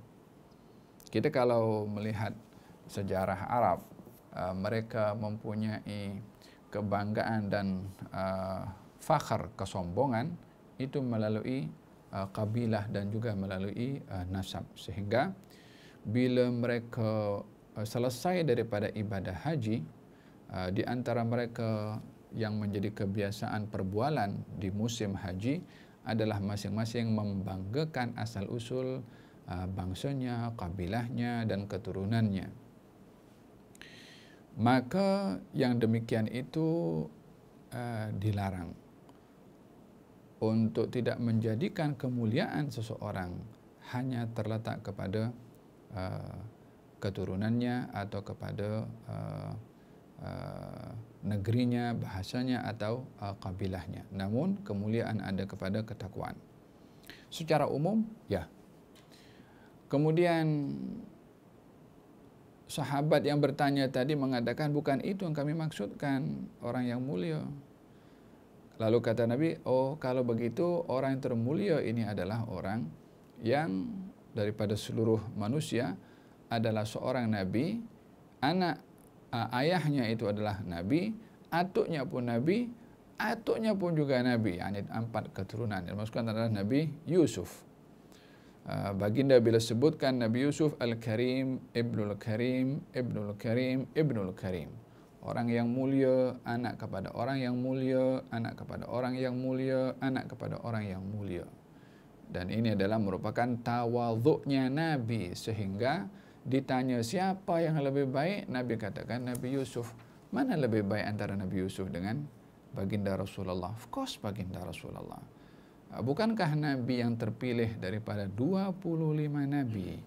Kita kalau melihat sejarah Arab, mereka mempunyai kebanggaan dan fakhar, kesombongan itu melalui kabilah dan juga melalui nasab. Sehingga bila mereka selesai daripada ibadah haji, di antara mereka yang menjadi kebiasaan perbualan di musim haji adalah masing-masing membanggakan asal-usul bangsanya, kabilahnya dan keturunannya. Maka yang demikian itu dilarang untuk tidak menjadikan kemuliaan seseorang hanya terletak kepada keturunannya atau kepada negerinya, bahasanya atau kabilahnya. Namun kemuliaan ada kepada ketakwaan. Secara umum, ya. Kemudian sahabat yang bertanya tadi mengatakan, bukan itu yang kami maksudkan, orang yang mulia. Lalu kata Nabi, oh kalau begitu orang yang termulia ini adalah orang yang daripada seluruh manusia adalah seorang Nabi, ayahnya itu adalah Nabi, atuknya pun Nabi, atuknya pun juga Nabi. Yani 4 keturunan. Yang maksudkan adalah Nabi Yusuf. Baginda bila sebutkan Nabi Yusuf Al-Karim, Ibnul Karim, Ibnul Karim, Ibnul Karim. Orang yang mulia, anak kepada orang yang mulia, anak kepada orang yang mulia, anak kepada orang yang mulia. Dan ini adalah merupakan tawadhu'nya Nabi. Sehingga ditanya siapa yang lebih baik, Nabi katakan Nabi Yusuf. Mana lebih baik antara Nabi Yusuf dengan baginda Rasulullah? Of course baginda Rasulullah. Bukankah Nabi yang terpilih daripada 25 Nabi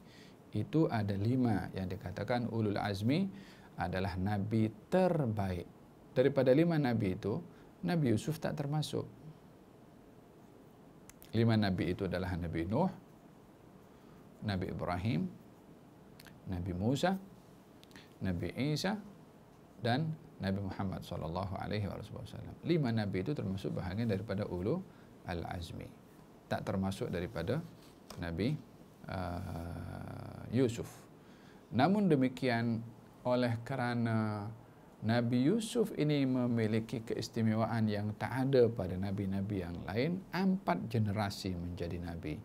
itu ada 5 yang dikatakan ulul azmi adalah Nabi terbaik. Daripada 5 Nabi itu, Nabi Yusuf tak termasuk. 5 Nabi itu adalah Nabi Nuh, Nabi Ibrahim, Nabi Musa, Nabi Isa, dan Nabi Muhammad SAW. 5 Nabi itu termasuk bahagian daripada ulul al-azmi, tak termasuk daripada Nabi Yusuf. Namun demikian, oleh kerana Nabi Yusuf ini memiliki keistimewaan yang tak ada pada nabi-nabi yang lain, 4 generasi menjadi nabi.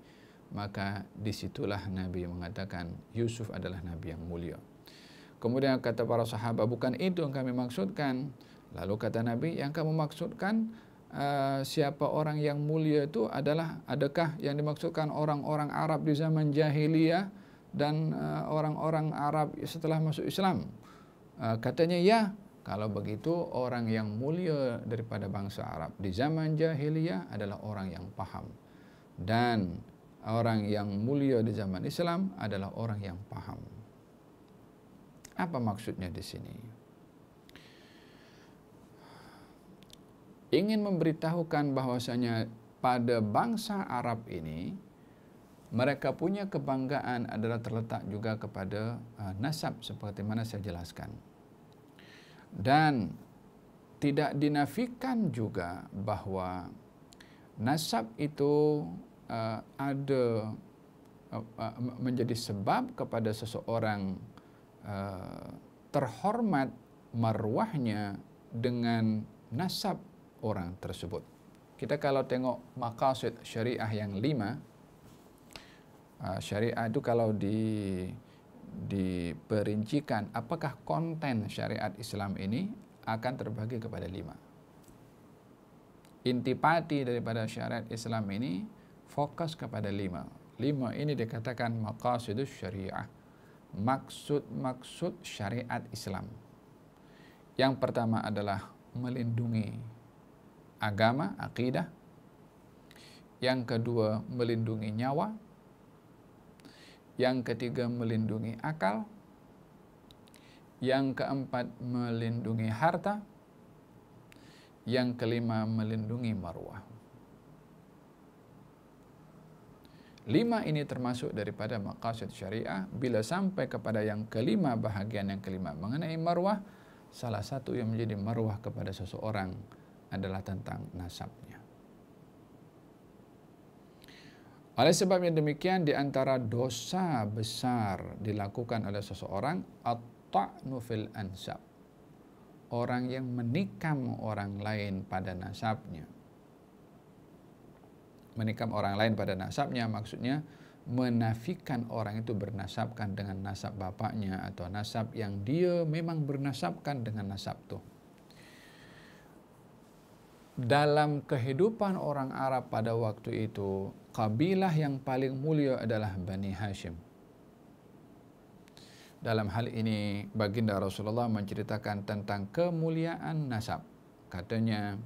Maka disitulah Nabi mengatakan Yusuf adalah nabi yang mulia. Kemudian kata para sahabat, bukan itu yang kami maksudkan. Lalu kata Nabi, yang kamu maksudkan siapa orang yang mulia itu adalah, adakah yang dimaksudkan orang-orang Arab di zaman jahiliyah dan orang-orang Arab setelah masuk Islam? Katanya ya. Kalau begitu orang yang mulia daripada bangsa Arab di zaman jahiliyah adalah orang yang paham, dan orang yang mulia di zaman Islam adalah orang yang paham. Apa maksudnya di sini? Ingin memberitahukan bahwasanya pada bangsa Arab ini mereka punya kebanggaan adalah terletak juga kepada nasab seperti mana saya jelaskan. Dan tidak dinafikan juga bahwa nasab itu ada menjadi sebab kepada seseorang terhormat marwahnya dengan nasab orang tersebut. Kita kalau tengok maqasid syariah yang 5, syariah itu kalau diperincikan apakah konten syariat Islam ini akan terbagi kepada 5. Intipati daripada syariat Islam ini fokus kepada 5. 5 ini dikatakan maqasidus syariah, maksud-maksud syariat Islam. Yang pertama adalah melindungi agama, akidah. Yang kedua, melindungi nyawa. Yang ketiga, melindungi akal. Yang keempat, melindungi harta. Yang kelima, melindungi marwah. 5 ini termasuk daripada maqasid syariah. Bila sampai kepada yang kelima, bahagian yang kelima mengenai marwah, salah satu yang menjadi marwah kepada seseorang adalah tentang nasabnya. Oleh sebab yang demikian, di antara dosa besar dilakukan oleh seseorang at-ta'nu fil ansab, orang yang menikam orang lain pada nasabnya. Menikam orang lain pada nasabnya maksudnya menafikan orang itu bernasabkan dengan nasab bapaknya atau nasab yang dia memang bernasabkan dengan nasab itu. Dalam kehidupan orang Arab pada waktu itu, kabilah yang paling mulia adalah Bani Hashim. Dalam hal ini, baginda Rasulullah menceritakan tentang kemuliaan nasab. Katanya,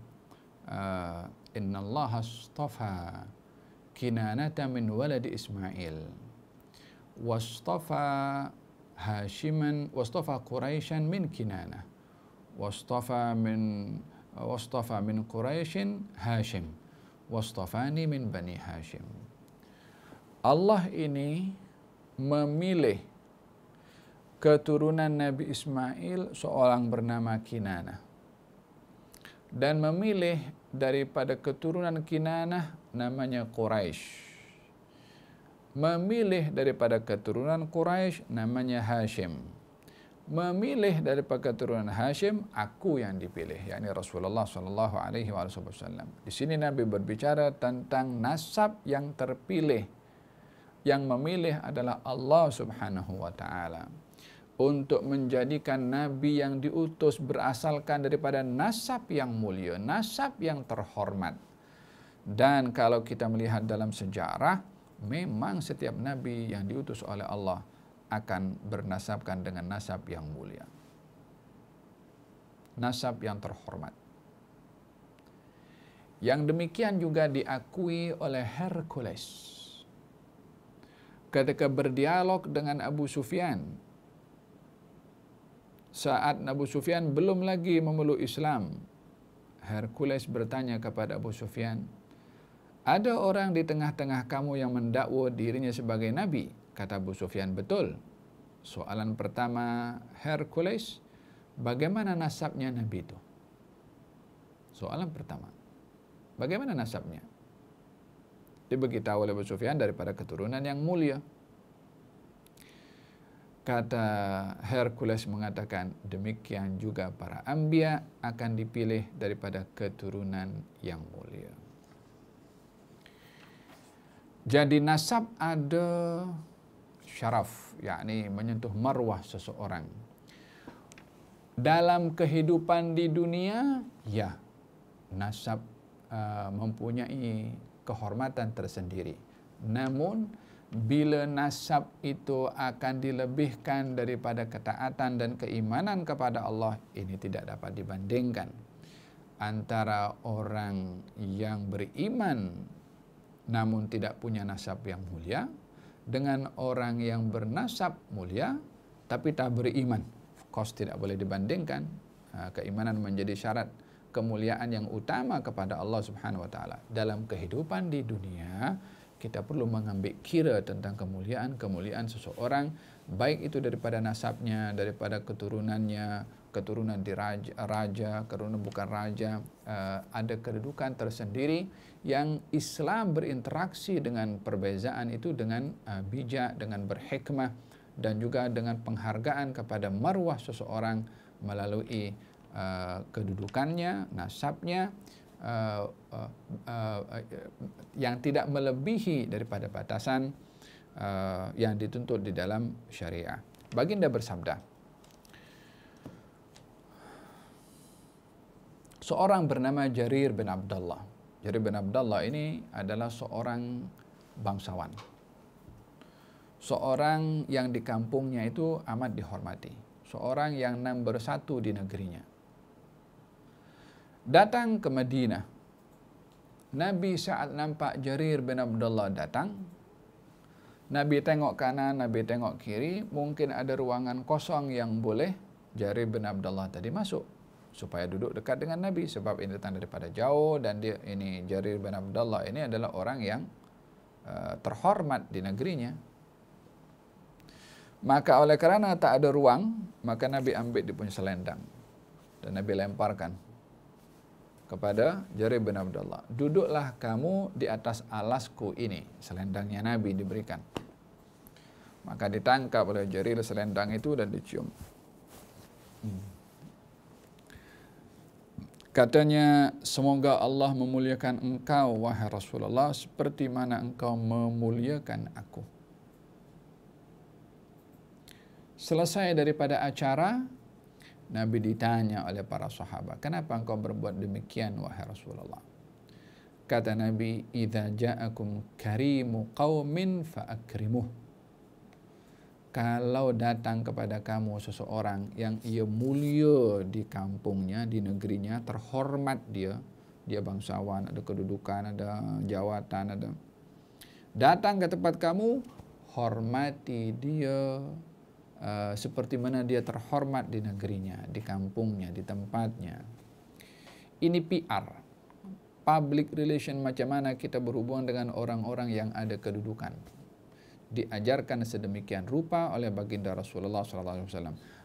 Inna Allah astafa Kinanata min waladi Ismail, wastafa Hashiman, wastafa Quraisyan min Kinanah, wastafa min Quraisyin Hashim, wastafani min Bani Hashim. Allah ini memilih keturunan Nabi Ismail seorang bernama Kinanah, dan memilih daripada keturunan Kinanah namanya Quraisy. Memilih daripada keturunan Quraisy namanya Hashim. Memilih daripada keturunan Hashim, aku yang dipilih, yakni Rasulullah sallallahu alaihi wasallam. Di sini Nabi berbicara tentang nasab yang terpilih. Yang memilih adalah Allah Subhanahu wa taala untuk menjadikan nabi yang diutus berasalkan daripada nasab yang mulia, nasab yang terhormat. Dan kalau kita melihat dalam sejarah, memang setiap nabi yang diutus oleh Allah akan bernasabkan dengan nasab yang mulia, nasab yang terhormat. Yang demikian juga diakui oleh Hercules ketika berdialog dengan Abu Sufyan. Saat Abu Sufyan belum lagi memeluk Islam, Hercules bertanya kepada Abu Sufyan, ada orang di tengah-tengah kamu yang mendakwa dirinya sebagai nabi? Kata Abu Sufyan, betul. Soalan pertama Hercules, bagaimana nasabnya nabi itu? Soalan pertama, bagaimana nasabnya? Diberitahu oleh Abu Sufyan daripada keturunan yang mulia. Kata Hercules mengatakan, demikian juga para anbiya akan dipilih daripada keturunan yang mulia. Jadi nasab ada syaraf, yakni menyentuh marwah seseorang. Dalam kehidupan di dunia, ya, nasab mempunyai kehormatan tersendiri. Namun, bila nasab itu akan dilebihkan daripada ketaatan dan keimanan kepada Allah, ini tidak dapat dibandingkan antara orang yang beriman namun tidak punya nasab yang mulia dengan orang yang bernasab mulia tapi tak beriman. Of course tidak boleh dibandingkan. Keimanan menjadi syarat kemuliaan yang utama kepada Allah Subhanahu wa taala. Dalam kehidupan di dunia, kita perlu mengambil kira tentang kemuliaan seseorang, baik itu daripada nasabnya, daripada keturunannya, keturunan di raja, keturunan bukan raja, ada kedudukan tersendiri yang Islam berinteraksi dengan perbezaan itu dengan bijak, dengan berhikmah, dan juga dengan penghargaan kepada marwah seseorang melalui kedudukannya, nasabnya, yang tidak melebihi daripada batasan yang dituntut di dalam syariah. Baginda bersabda, seorang bernama Jarir bin Abdullah. Jarir bin Abdullah ini adalah seorang bangsawan, seorang yang di kampungnya itu amat dihormati, seorang yang nomor 1 di negerinya. Datang ke Madinah. Nabi saat nampak Jarir bin Abdullah datang, Nabi tengok kanan, Nabi tengok kiri, mungkin ada ruangan kosong yang boleh Jarir bin Abdullah tadi masuk supaya duduk dekat dengan Nabi, sebab ini datang daripada jauh dan dia ini Jarir bin Abdullah ini adalah orang yang terhormat di negerinya. Maka oleh kerana tak ada ruang, maka Nabi ambil dia punya selendang dan Nabi lemparkan kepada Jarir bin Abdullah. Duduklah kamu di atas alasku ini. Selendangnya Nabi diberikan. Maka ditangkap oleh Jarir selendang itu dan dicium. Katanya, semoga Allah memuliakan engkau, wahai Rasulullah, seperti mana engkau memuliakan aku. Selesai daripada acara, Nabi ditanya oleh para sahabat, kenapa engkau berbuat demikian, wahai Rasulullah? Kata Nabi, idza ja'akum karimu qaumin fa'akrimuh. Kalau datang kepada kamu seseorang yang ia mulia di kampungnya, di negerinya, terhormat dia bangsawan, ada kedudukan, ada jawatan, ada. Datang ke tempat kamu, hormati dia seperti mana dia terhormat di negerinya, di kampungnya, di tempatnya. Ini PR, public relation, macam mana kita berhubungan dengan orang-orang yang ada kedudukan. Diajarkan sedemikian rupa oleh baginda Rasulullah SAW.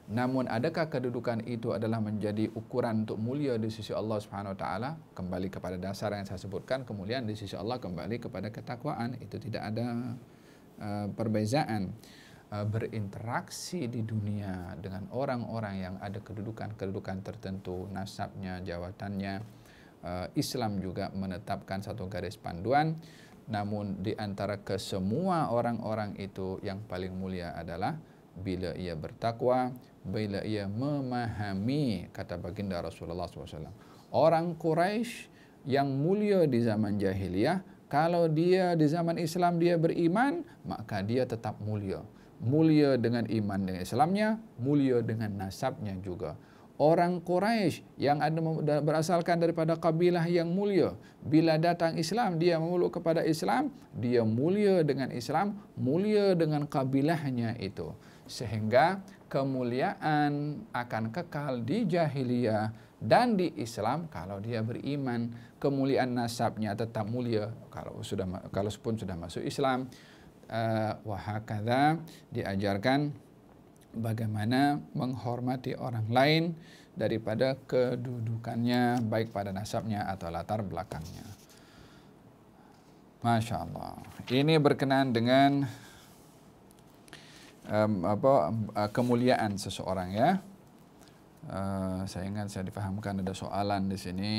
Namun adakah kedudukan itu adalah menjadi ukuran untuk mulia di sisi Allah Subhanahu Wa Taala? Kembali kepada dasar yang saya sebutkan, kemuliaan di sisi Allah kembali kepada ketakwaan. Itu tidak ada perbezaan. Berinteraksi di dunia dengan orang-orang yang ada kedudukan tertentu, nasabnya, jawatannya. Islam juga menetapkan satu garis panduan, namun di antara kesemua orang-orang itu yang paling mulia adalah bila ia bertakwa, bila ia memahami, kata baginda Rasulullah SAW. Orang Quraisy yang mulia di zaman jahiliyah, kalau dia di zaman Islam dia beriman, maka dia tetap mulia. Mulia dengan iman dengan Islamnya, mulia dengan nasabnya juga. Orang Quraisy yang ada berasalkan daripada kabilah yang mulia, bila datang Islam, dia memeluk kepada Islam, dia mulia dengan Islam, mulia dengan kabilahnya itu. Sehingga kemuliaan akan kekal di jahiliyah dan di Islam kalau dia beriman. Kemuliaan nasabnya tetap mulia kalau pun sudah masuk Islam. Wahakadha, diajarkan bagaimana menghormati orang lain daripada kedudukannya, baik pada nasabnya atau latar belakangnya. Masya Allah. Ini berkenaan dengan kemuliaan seseorang ya. Saya ingat saya difahamkan ada soalan di sini.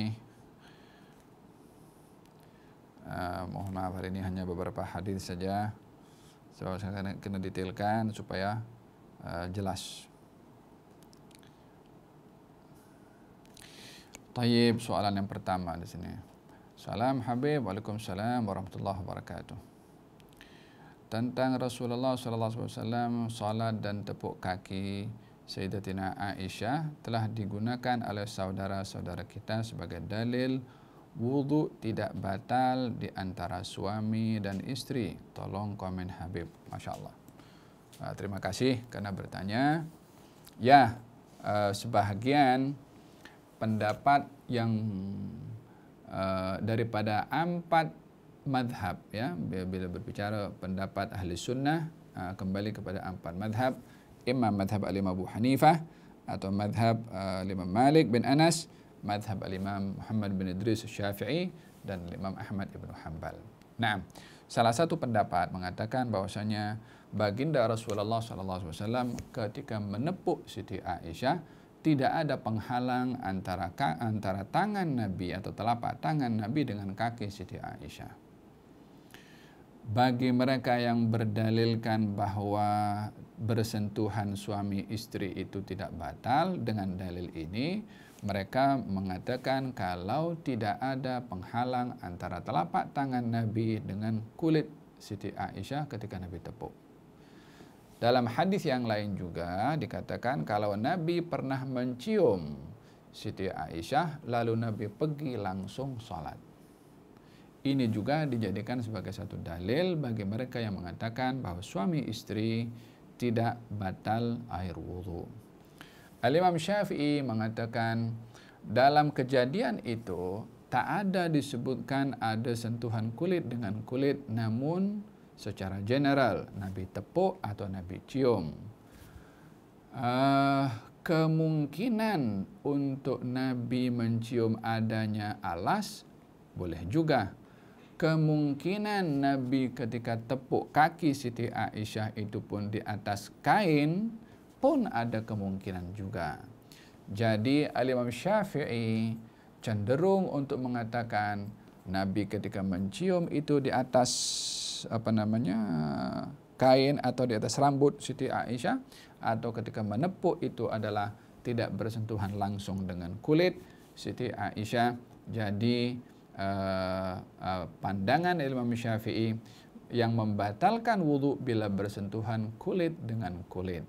Mohon maaf, hari ini hanya beberapa hadis saja. So, saya kena detailkan supaya jelas. Tayyib, soalan yang pertama di sini. Salam Habib, Waalaikumsalam warahmatullahi wabarakatuh. Tentang Rasulullah SAW, salat dan tepuk kaki Sayyidatina Aisyah telah digunakan oleh saudara-saudara kita sebagai dalil wudu tidak batal di antara suami dan istri. Tolong komen Habib. Masya Allah. Terima kasih karena bertanya. Ya, sebahagian pendapat yang daripada 4 madhab ya, bila berbicara pendapat ahli sunnah kembali kepada 4 madhab, imam madhab al-imam Abu Hanifah atau madhab al-imam Malik bin Anas, madhab al-imam Muhammad bin Idris Syafi'i dan imam Ahmad ibn Hanbal. Nah, salah satu pendapat mengatakan bahwasanya baginda Rasulullah SAW ketika menepuk Siti Aisyah tidak ada penghalang antara tangan Nabi atau telapak tangan Nabi dengan kaki Siti Aisyah. Bagi mereka yang berdalilkan bahwa bersentuhan suami istri itu tidak batal, dengan dalil ini mereka mengatakan kalau tidak ada penghalang antara telapak tangan Nabi dengan kulit Siti Aisyah ketika Nabi tepuk. Dalam hadis yang lain juga dikatakan kalau Nabi pernah mencium Siti Aisyah lalu Nabi pergi langsung sholat. Ini juga dijadikan sebagai satu dalil bagi mereka yang mengatakan bahwa suami istri tidak batal air wudhu. Al-Imam Syafi'i mengatakan dalam kejadian itu tak ada disebutkan ada sentuhan kulit dengan kulit, namun secara general Nabi tepuk atau Nabi cium. Kemungkinan untuk Nabi mencium adanya alas boleh juga. Kemungkinan Nabi ketika tepuk kaki Siti Aisyah itu pun di atas kain pun ada kemungkinan juga. Jadi Al-Imam Syafi'i cenderung untuk mengatakan Nabi ketika mencium itu di atas kain atau di atas rambut Siti Aisyah, atau ketika menepuk itu adalah tidak bersentuhan langsung dengan kulit Siti Aisyah. Jadi pandangan Imam Syafi'i yang membatalkan wudhu bila bersentuhan kulit dengan kulit.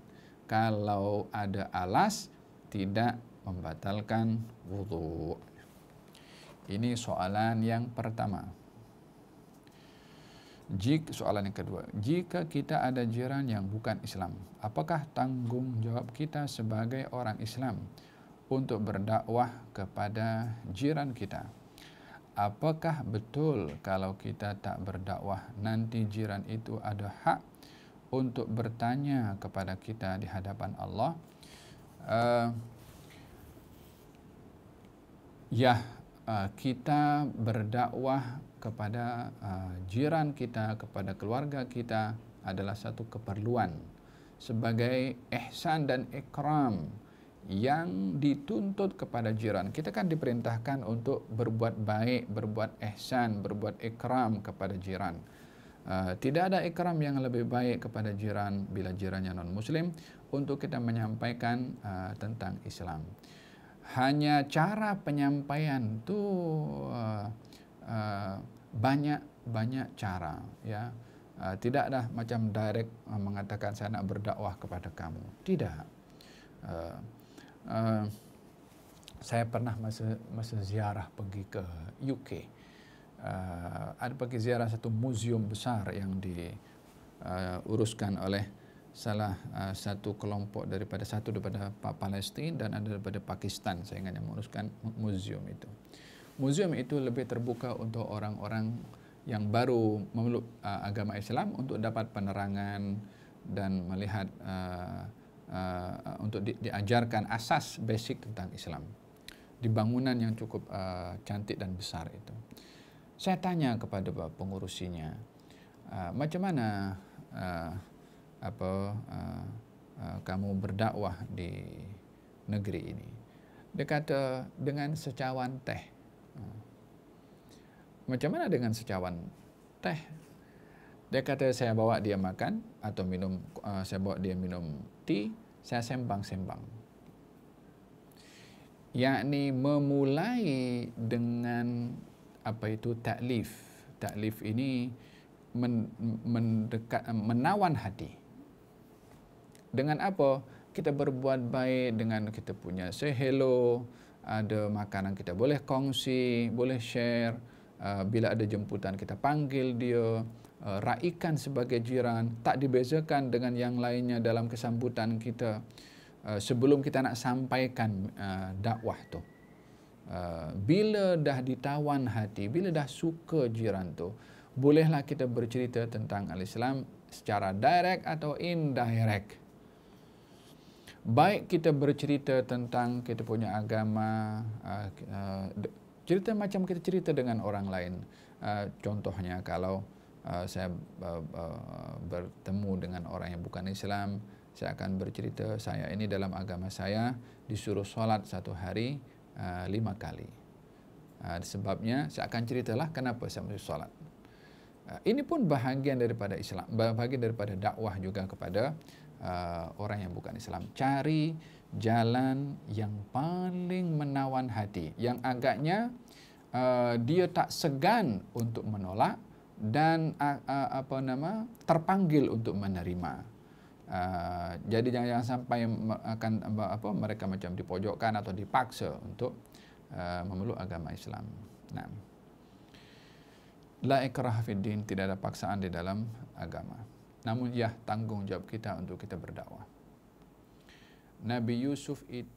Kalau ada alas tidak membatalkan wudhu. Ini soalan yang pertama. Soalan yang kedua, jika kita ada jiran yang bukan Islam, apakah tanggung jawab kita sebagai orang Islam untuk berdakwah kepada jiran kita? Apakah betul kalau kita tak berdakwah nanti jiran itu ada hak untuk bertanya kepada kita di hadapan Allah? Kita berdakwah kepada jiran kita, kepada keluarga kita adalah satu keperluan sebagai ihsan dan ikram yang dituntut kepada jiran. Kita kan diperintahkan untuk berbuat baik, berbuat ihsan, berbuat ikram kepada jiran. Tidak ada ikram yang lebih baik kepada jiran bila jirannya non-muslim untuk kita menyampaikan tentang Islam. Hanya cara penyampaian itu banyak cara ya. Tidak ada macam direct mengatakan saya nak berdakwah kepada kamu. Tidak. Saya pernah masa ziarah pergi ke UK. Ada pergi ziarah satu museum besar yang diuruskan oleh salah satu kelompok daripada Palestin dan ada daripada Pakistan. Saya ingat yang menguruskan museum itu. Museum itu lebih terbuka untuk orang-orang yang baru memeluk agama Islam untuk dapat penerangan dan melihat untuk diajarkan asas basic tentang Islam di bangunan yang cukup cantik dan besar itu. Saya tanya kepada pengurusinya, macam mana kamu berdakwah di negeri ini. Dia kata dengan secawan teh. Macam mana dengan secawan teh? Dia kata saya bawa dia makan atau minum, saya bawa dia minum tea, saya sembang-sembang. Yakni memulai dengan taklif. Taklif ini menawan hati. Dengan apa? Kita berbuat baik, dengan kita punya say hello, ada makanan kita boleh kongsi, boleh share, bila ada jemputan kita panggil dia, raikan sebagai jiran, tak dibezakan dengan yang lainnya dalam kesambutan kita. Sebelum kita nak sampaikan dakwah tu, bila dah ditawan hati, bila dah suka jiran tu, bolehlah kita bercerita tentang al-Islam secara direct atau indirect. Baik kita bercerita tentang kita punya agama, cerita macam kita cerita dengan orang lain. Contohnya kalau saya bertemu dengan orang yang bukan Islam, saya akan bercerita saya ini dalam agama saya disuruh solat satu hari 5 kali. Sebabnya saya akan ceritalah kenapa saya mesti solat. Ini pun bahagian daripada Islam, bahagian daripada dakwah juga kepada orang yang bukan Islam. Cari jalan yang paling menawan hati, yang agaknya dia tak segan untuk menolak dan terpanggil untuk menerima. Jadi jangan sampai mereka macam dipojokkan atau dipaksa untuk memeluk agama Islam. Nah, la ikraha fid din, tidak ada paksaan di dalam agama. Namun ya, tanggungjawab kita untuk kita berdakwah. Nabi Yusuf itu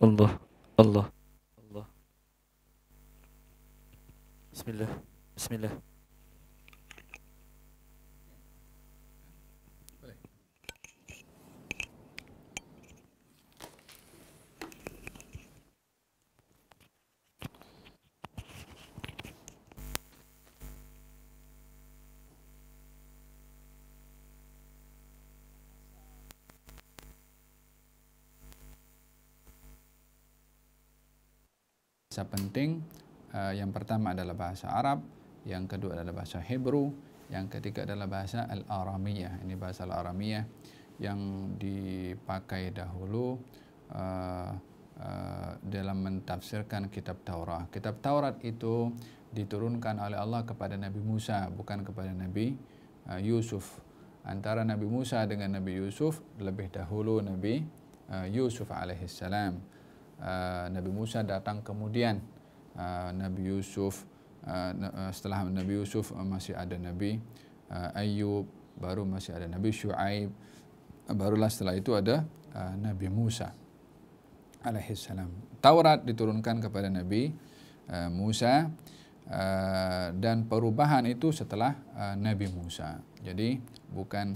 Allah, Allah, Allah. Bismillah, Bismillah. bahasa penting. Yang pertama adalah bahasa Arab, yang kedua adalah bahasa Hebrew, yang ketiga adalah bahasa Al-Aramiyah. Ini bahasa Al-Aramiyah yang dipakai dahulu dalam mentafsirkan kitab Taurat. Kitab Taurat itu diturunkan oleh Allah kepada Nabi Musa, bukan kepada Nabi Yusuf. Antara Nabi Musa dengan Nabi Yusuf lebih dahulu Nabi Yusuf alaihissalam. Nabi Musa datang kemudian. Nabi Yusuf, setelah Nabi Yusuf masih ada Nabi Ayub, baru masih ada Nabi Syuaib, barulah setelah itu ada Nabi Musa alaihissalam. Taurat diturunkan kepada Nabi Musa, dan perubahan itu setelah Nabi Musa. Jadi bukan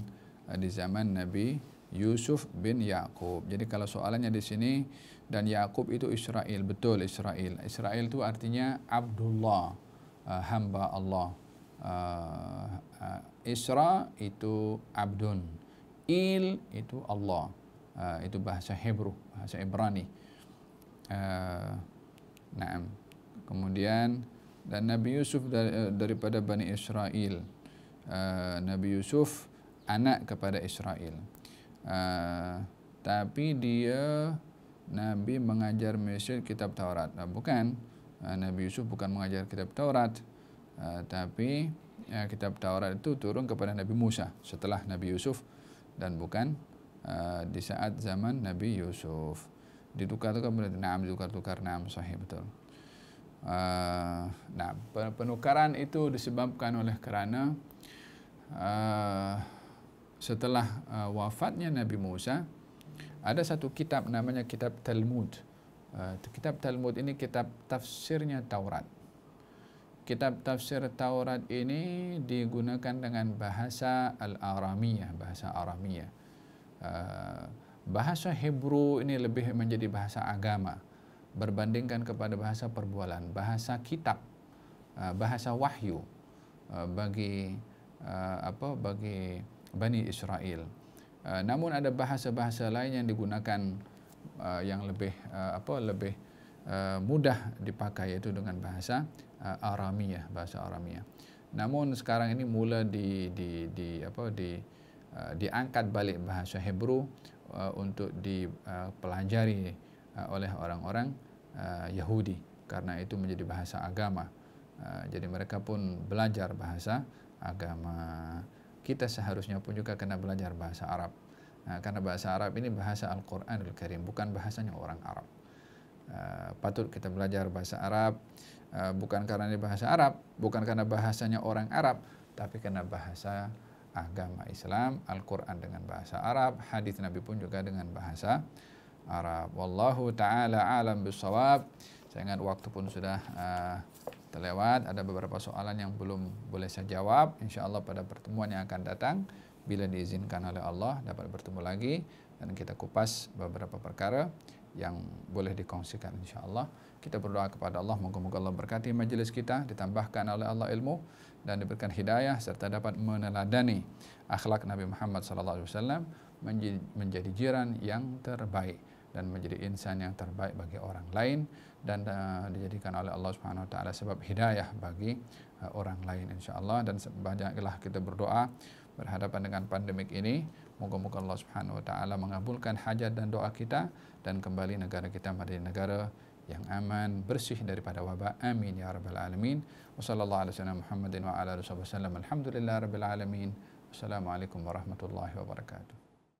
di zaman Nabi Yusuf bin Yakub. Jadi kalau soalannya di sini, dan Yakub itu Israel, betul Israel. Israel itu artinya Abdullah, hamba Allah. Isra itu Abdun, Il itu Allah. Itu bahasa Hebrew, bahasa Ibrani. Naam. Kemudian dan Nabi Yusuf daripada Bani Israel. Nabi Yusuf anak kepada Israel. Tapi dia Nabi mengajar Mesir kitab Taurat. Bukan, Nabi Yusuf bukan mengajar kitab Taurat, tapi kitab Taurat itu turun kepada Nabi Musa setelah Nabi Yusuf, dan bukan di saat zaman Nabi Yusuf. Ditukar-tukar, ditukar-tukar, naam, sahih, betul. Nah, penukaran itu disebabkan oleh kerana setelah wafatnya Nabi Musa, ada satu kitab namanya kitab Talmud. Kitab Talmud ini kitab tafsirnya Taurat. Kitab tafsir Taurat ini digunakan dengan bahasa Al-Aramiyah, bahasa Aramiyah. Bahasa Hebrew ini lebih menjadi bahasa agama berbandingkan kepada bahasa perbualan, bahasa kitab, bahasa wahyu bagi Bani Israel. Namun ada bahasa-bahasa lain yang digunakan yang lebih mudah dipakai, yaitu dengan bahasa Aramiyah, bahasa Aramiyah. Namun sekarang ini mula diangkat balik bahasa Hebrew untuk dipelajari oleh orang-orang Yahudi, karena itu menjadi bahasa agama. Jadi mereka pun belajar bahasa agama. Kita seharusnya pun juga kena belajar bahasa Arab, karena bahasa Arab ini bahasa Al-Quranul Karim, bukan bahasanya orang Arab. Patut kita belajar bahasa Arab, bukan karena ini bahasa Arab, bukan karena bahasanya orang Arab, tapi karena bahasa agama Islam. Al-Quran dengan bahasa Arab, hadis Nabi pun juga dengan bahasa Arab. Wallahu ta'ala alam bisawab. Saya ingat waktu pun sudah terlewat. Ada beberapa soalan yang belum boleh saya jawab. InsyaAllah pada pertemuan yang akan datang, bila diizinkan oleh Allah, dapat bertemu lagi dan kita kupas beberapa perkara yang boleh dikongsikan insyaAllah. Kita berdoa kepada Allah, moga-moga Allah berkati majlis kita, ditambahkan oleh Allah ilmu dan diberikan hidayah, serta dapat meneladani akhlak Nabi Muhammad SAW, menjadi jiran yang terbaik dan menjadi insan yang terbaik bagi orang lain, dan dijadikan oleh Allah Subhanahu wa taala sebab hidayah bagi orang lain insyaallah. Dan banyaklah kita berdoa berhadapan dengan pandemik ini, moga-moga Allah Subhanahu wa taala mengabulkan hajat dan doa kita dan kembali negara kita menjadi negara yang aman, bersih daripada wabak. Amin ya rabbal alamin. Wassallallahu ala sayyidina Muhammadin wa ala alihi wasallam. Alhamdulillahirabbil alamin. Wassalamualaikum warahmatullahi wabarakatuh.